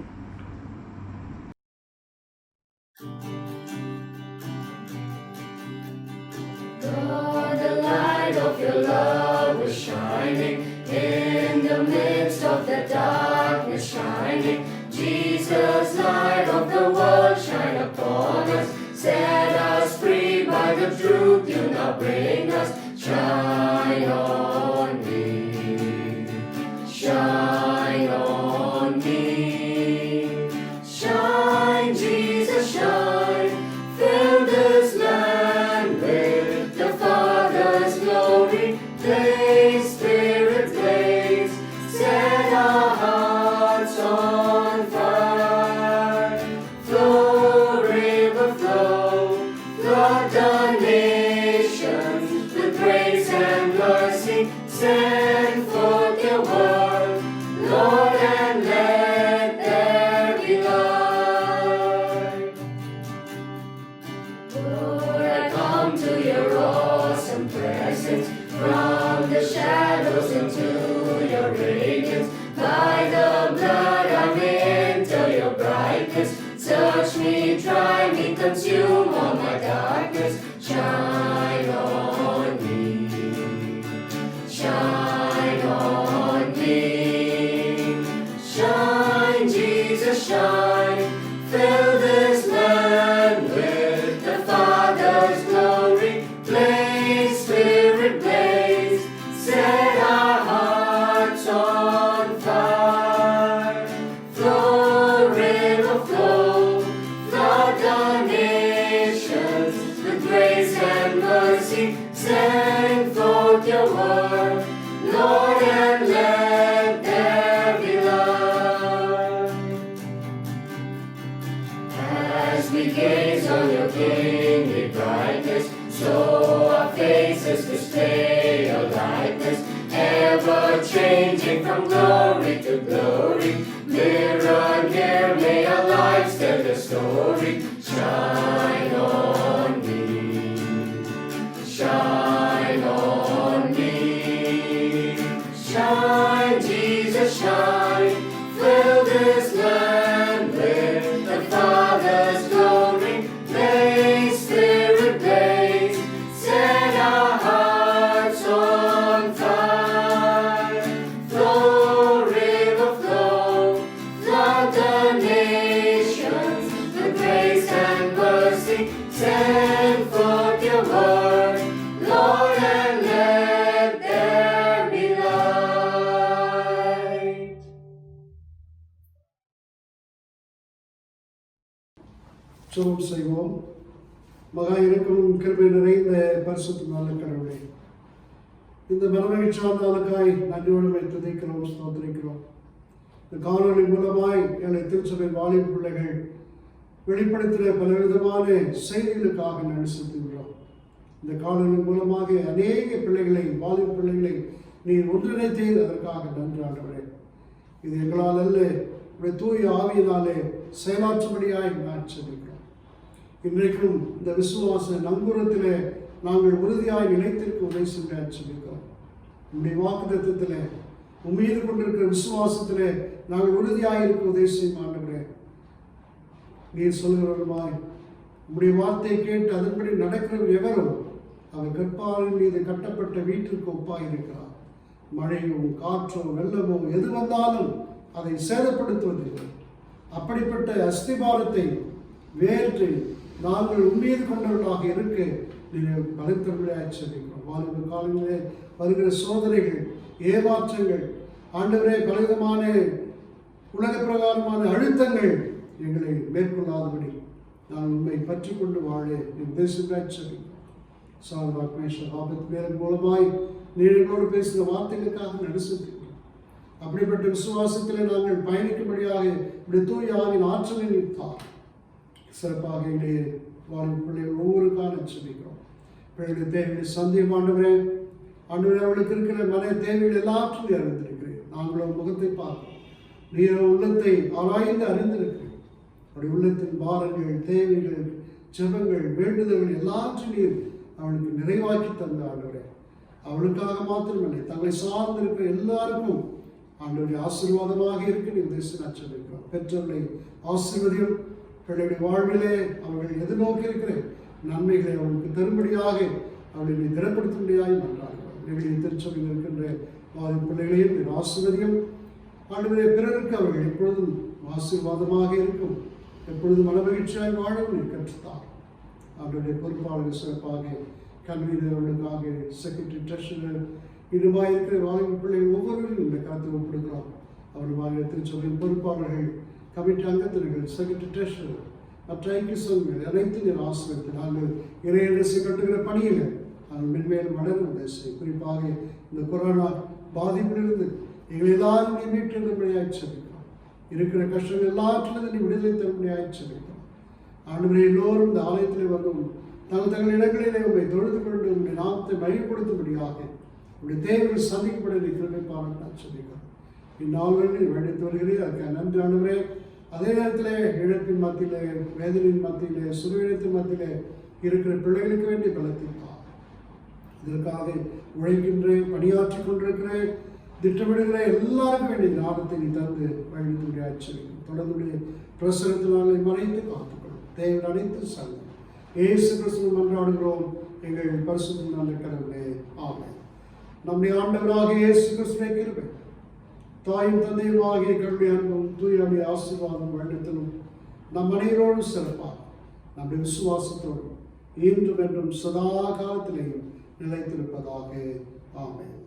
Lord, the light of your love is shining in the midst of the darkness shining. Jesus, light of the world, shine upon us. Set us free by the truth you now bring us. Shine on me, shine on me. Shine, Jesus, shine. Fill this land with the Father's glory. Blaze, Spirit, blaze. Set our hearts on fire. Flow, river, flow. Flood the nations with grace and mercy. Send forth your word, Lord, and let there be light. Lord, I come to your awesome presence, from the shadows into your radiance. By the blood I may enter your brightness. Search me, try me, consume all my darkness. Shine on me, shine on me. Shine, Jesus, shine. Fill this land with the Father's glory. Blaze, Spirit, blaze. Set our hearts on fire. Flow, river, flow. Flood the nations with grace and mercy. Send forth your word, Lord, and let there be light. As we gaze on your kingly brightness, show our faces display your likeness, ever changing from glory to glory. Mirror near, may our lives tell the story. Shine on me, shine on me. Shine, Jesus, shine. Fill this land with the Father's glory. Blaze, Spirit, blaze. Set our hearts on fire. Flow, river, flow. Flood the nations with grace and mercy. Send forth your word, Lord, and let there be light. ஜெபம் செய்வோம். மகா இறக்கமும் கிருபை நிறைந்த பரிசுத்த நல்ல கடவுளே, இந்த மனமகிழ்ச்சியான நாளுக்காய் நன்றியோடு துதிக்கிறோம், ஸ்தோத்திரிக்கிறோம். இந்த காணொலி மூலமாய் எங்களை திருச்சபை வாலிப பிள்ளைகள் வெளிப்படுத்துகிற பலவிதமான செய்திகளுக்காக நன்றி செலுத்துகிறோம். இந்த காணொலி மூலமாக அநேக பிள்ளைகளை, வாலிப பிள்ளைகளை நீர் ஒன்றிணைத்தீர், அதற்காக நன்றி ஆண்டவரே. இது எங்களால் அல்ல, உடைய தூய ஆவியினாலே செயலாற்றும்படியாய் நான் செபிக்கிறோம். இன்றைக்கும் இந்த விசுவாச நங்கூரத்திலே நாங்கள் உறுதியாய் நிலைத்திருக்க உதவி செய்ய செபிக்கிறோம். உங்களுடைய வாக்குத்தத்தத்திலே உம்மீது கொண்டிருக்கிற விசுவாசத்திலே நாங்கள் உறுதியாக இருக்க உதவி செய்யும் ஆண்டவரே. நீர் சொல்கிறவருமாய் உங்களுடைய வார்த்தையை கேட்டு அதன்படி நடக்கிறவர் எவரும் அவர் கற்பாரின் மீது கட்டப்பட்ட வீட்டிற்கு ஒப்பாய் இருக்கிறார். மழையோ காற்றோ வெள்ளமோ எது வந்தாலும் அதை சேதப்படுத்துவதில்லை. அப்படிப்பட்ட அஸ்திபாரத்தை வேற்று நாங்கள் உம்மீது கொண்டவர்களாக இருக்க நீங்கள் பலத்தவர்களாக செபிக்கிறோம். வாலிப காலங்களிலே வருகிற சோதனைகள் ஏமாற்றங்கள், ஆண்டவரே பலவிதமான உலக பிரகாரமான அழுத்தங்கள் எங்களை மேற்கொள்ளாதபடி நான் உண்மை பற்றி கொண்டு வாழ என் தேசம் சாத்ராக் மேஷாக் ஆபேத்நேகோ மூலமாய் நீங்களோடு பேசின வார்த்தைகளுக்காக நடிச்சிருக்கிறோம். அப்படிப்பட்ட விசுவாசத்திலே நாங்கள் பயணிக்கும்படியாக இப்படி தூய ஆவின் ஆற்றலை நிற்பார். சிறப்பாக எங்களுடைய வாழும் பிள்ளைகள் ஒவ்வொரு காலம் சொல்லிக்கிறோம். பிள்ளைகளுடைய தேவைகளை சந்தியம் ஆண்டவரே, அவளுக்கு இருக்கிற மன தேவைகள் எல்லாற்றையும் அறிந்திருக்கிறேன். நாங்களும் முகத்தை பார்க்கிறோம். நீர் உள்ளத்தை ஆராய்ந்து அறிந்திருக்கிறேன். அவருடைய உள்ளத்தின் பாரங்கள், தேவைகள், ஜெபங்கள், வேண்டுதல்கள் எல்லாற்றையும் நீர் அவளுக்கு நிறைவாக்கி தந்த ஆண்டவரே. அவளுக்காக மாத்திரமில்லை, தங்களை சார்ந்திருக்கிற எல்லாருக்கும் ஆண்டவருடைய ஆசீர்வாதமாக இருக்கு நீர் தேசம் சொல்லியிருக்கிறோம். பெற்றவர்களை ஆசீர்வதியும். பிள்ளைகளுடைய வாழ்விலே அவர்கள் எதிர்நோக்கி இருக்கிற நன்மைகளை அவளுக்கு தரும்படியாக அவர்களை திடப்படுத்தும்படியாக நன்றார்கள். எங்களுடைய திருச்சபையில் இருக்கின்ற பிள்ளைகளையும் நீர் ஆசீர்வதியும். ஆண்டவரே, பிறருக்கு அவர்கள் எப்பொழுதும் ஆசீர்வாதமாக இருக்கும், எப்பொழுதும் மனமகிழ்ச்சியாக வாழும் நீர் கற்றுத்தார். அவருடைய பொறுப்பாளர்கள் சிறப்பாக கல்வியில் அவர்களுக்காக செக்ரட்டரி ட்ரெஷரர் இதுவாக இருக்கிற வாய்ப்பு பிள்ளைகள் ஒவ்வொருவரும் இந்த கருத்தை ஒப்பிடுகிறோம். அவருடைய திருச்சபையின் பொறுப்பாளர்கள், கமிட்டி அங்கத்தினர்கள், செக்ரட்டரி ட்ரெஷரர், மற்ற ஐக்கிய சங்கங்கள் அனைத்து நீர் ஆசிரியர்கள் நாங்கள் இறையரசை கட்டுகிற பணியில் நாங்கள் மென்மேலும் வளரும் தேசம். குறிப்பாக இந்த கொரோனா பாதிப்பிலிருந்து எங்கள் எல்லாரும் நீ மீட்டெடுப்படியாக சொல்லிக்கிறோம். இருக்கிற கஷ்டங்கள் எல்லாற்றிலிருந்து நீ விடுதலை தரும்படியாக சொல்லிக்கிறோம். ஆண்டவரே, எல்லோரும் இந்த ஆலயத்தில் வரும் தங்கள் இடங்களிலே உண்மை தொழுது கொண்டு உங்களுடைய நாமத்தை மையப்படுத்தும்படியாக உங்களுடைய தேவைகள் சந்திக்கப்பட நீ கிருபை பாராட்ட சொல்லிக்கிறோம். இந்நாள்களில் வெடித்து வருகிறேன், அதுக்காக நன்றி ஆண்டவரே. அதே நேரத்தில் இழப்பின் மத்தியிலே, வேதனையின் மத்தியிலே, சுருவிடத்தின் மத்தியிலே இருக்கிற பிள்ளைகளுக்கு வேண்டிய பலத்திற்காக இதற்காக உழைக்கின்றேன், பணியாற்றி கொண்டிருக்கிறேன், திட்டமிடுகிற எல்லாருக்கும் வேண்டிய ஞானத்தை நீ தந்து வழிநடத்தும்படி ஆச்சரியம். தொடர்ந்து பிரசனத்தினாலே மறைத்து காத்துக்கொள்ளும். தேவன் அனைத்து சங்கம் இயேசு கிறிஸ்துவின் மன்றாடுகிறோம் எங்கள் பரிசுத்த நல்ல கடவுளே, ஆமென். நம்முடைய ஆண்டவராக இயேசு கிறிஸ்துவின் கிருபை, தாயும் தந்தையும் ஆகிய கல்வி அன்பும் தூயாவிய ஆசீர்வாதம் வழிநடத்தலும் நம் அனைவரோடும் சிறப்பாக நம்முடைய விசுவாசத்தோடும் இன்றும் என்றும் சதா காலத்திலேயும் நிலைத்திருப்பதாக. ஆமென்.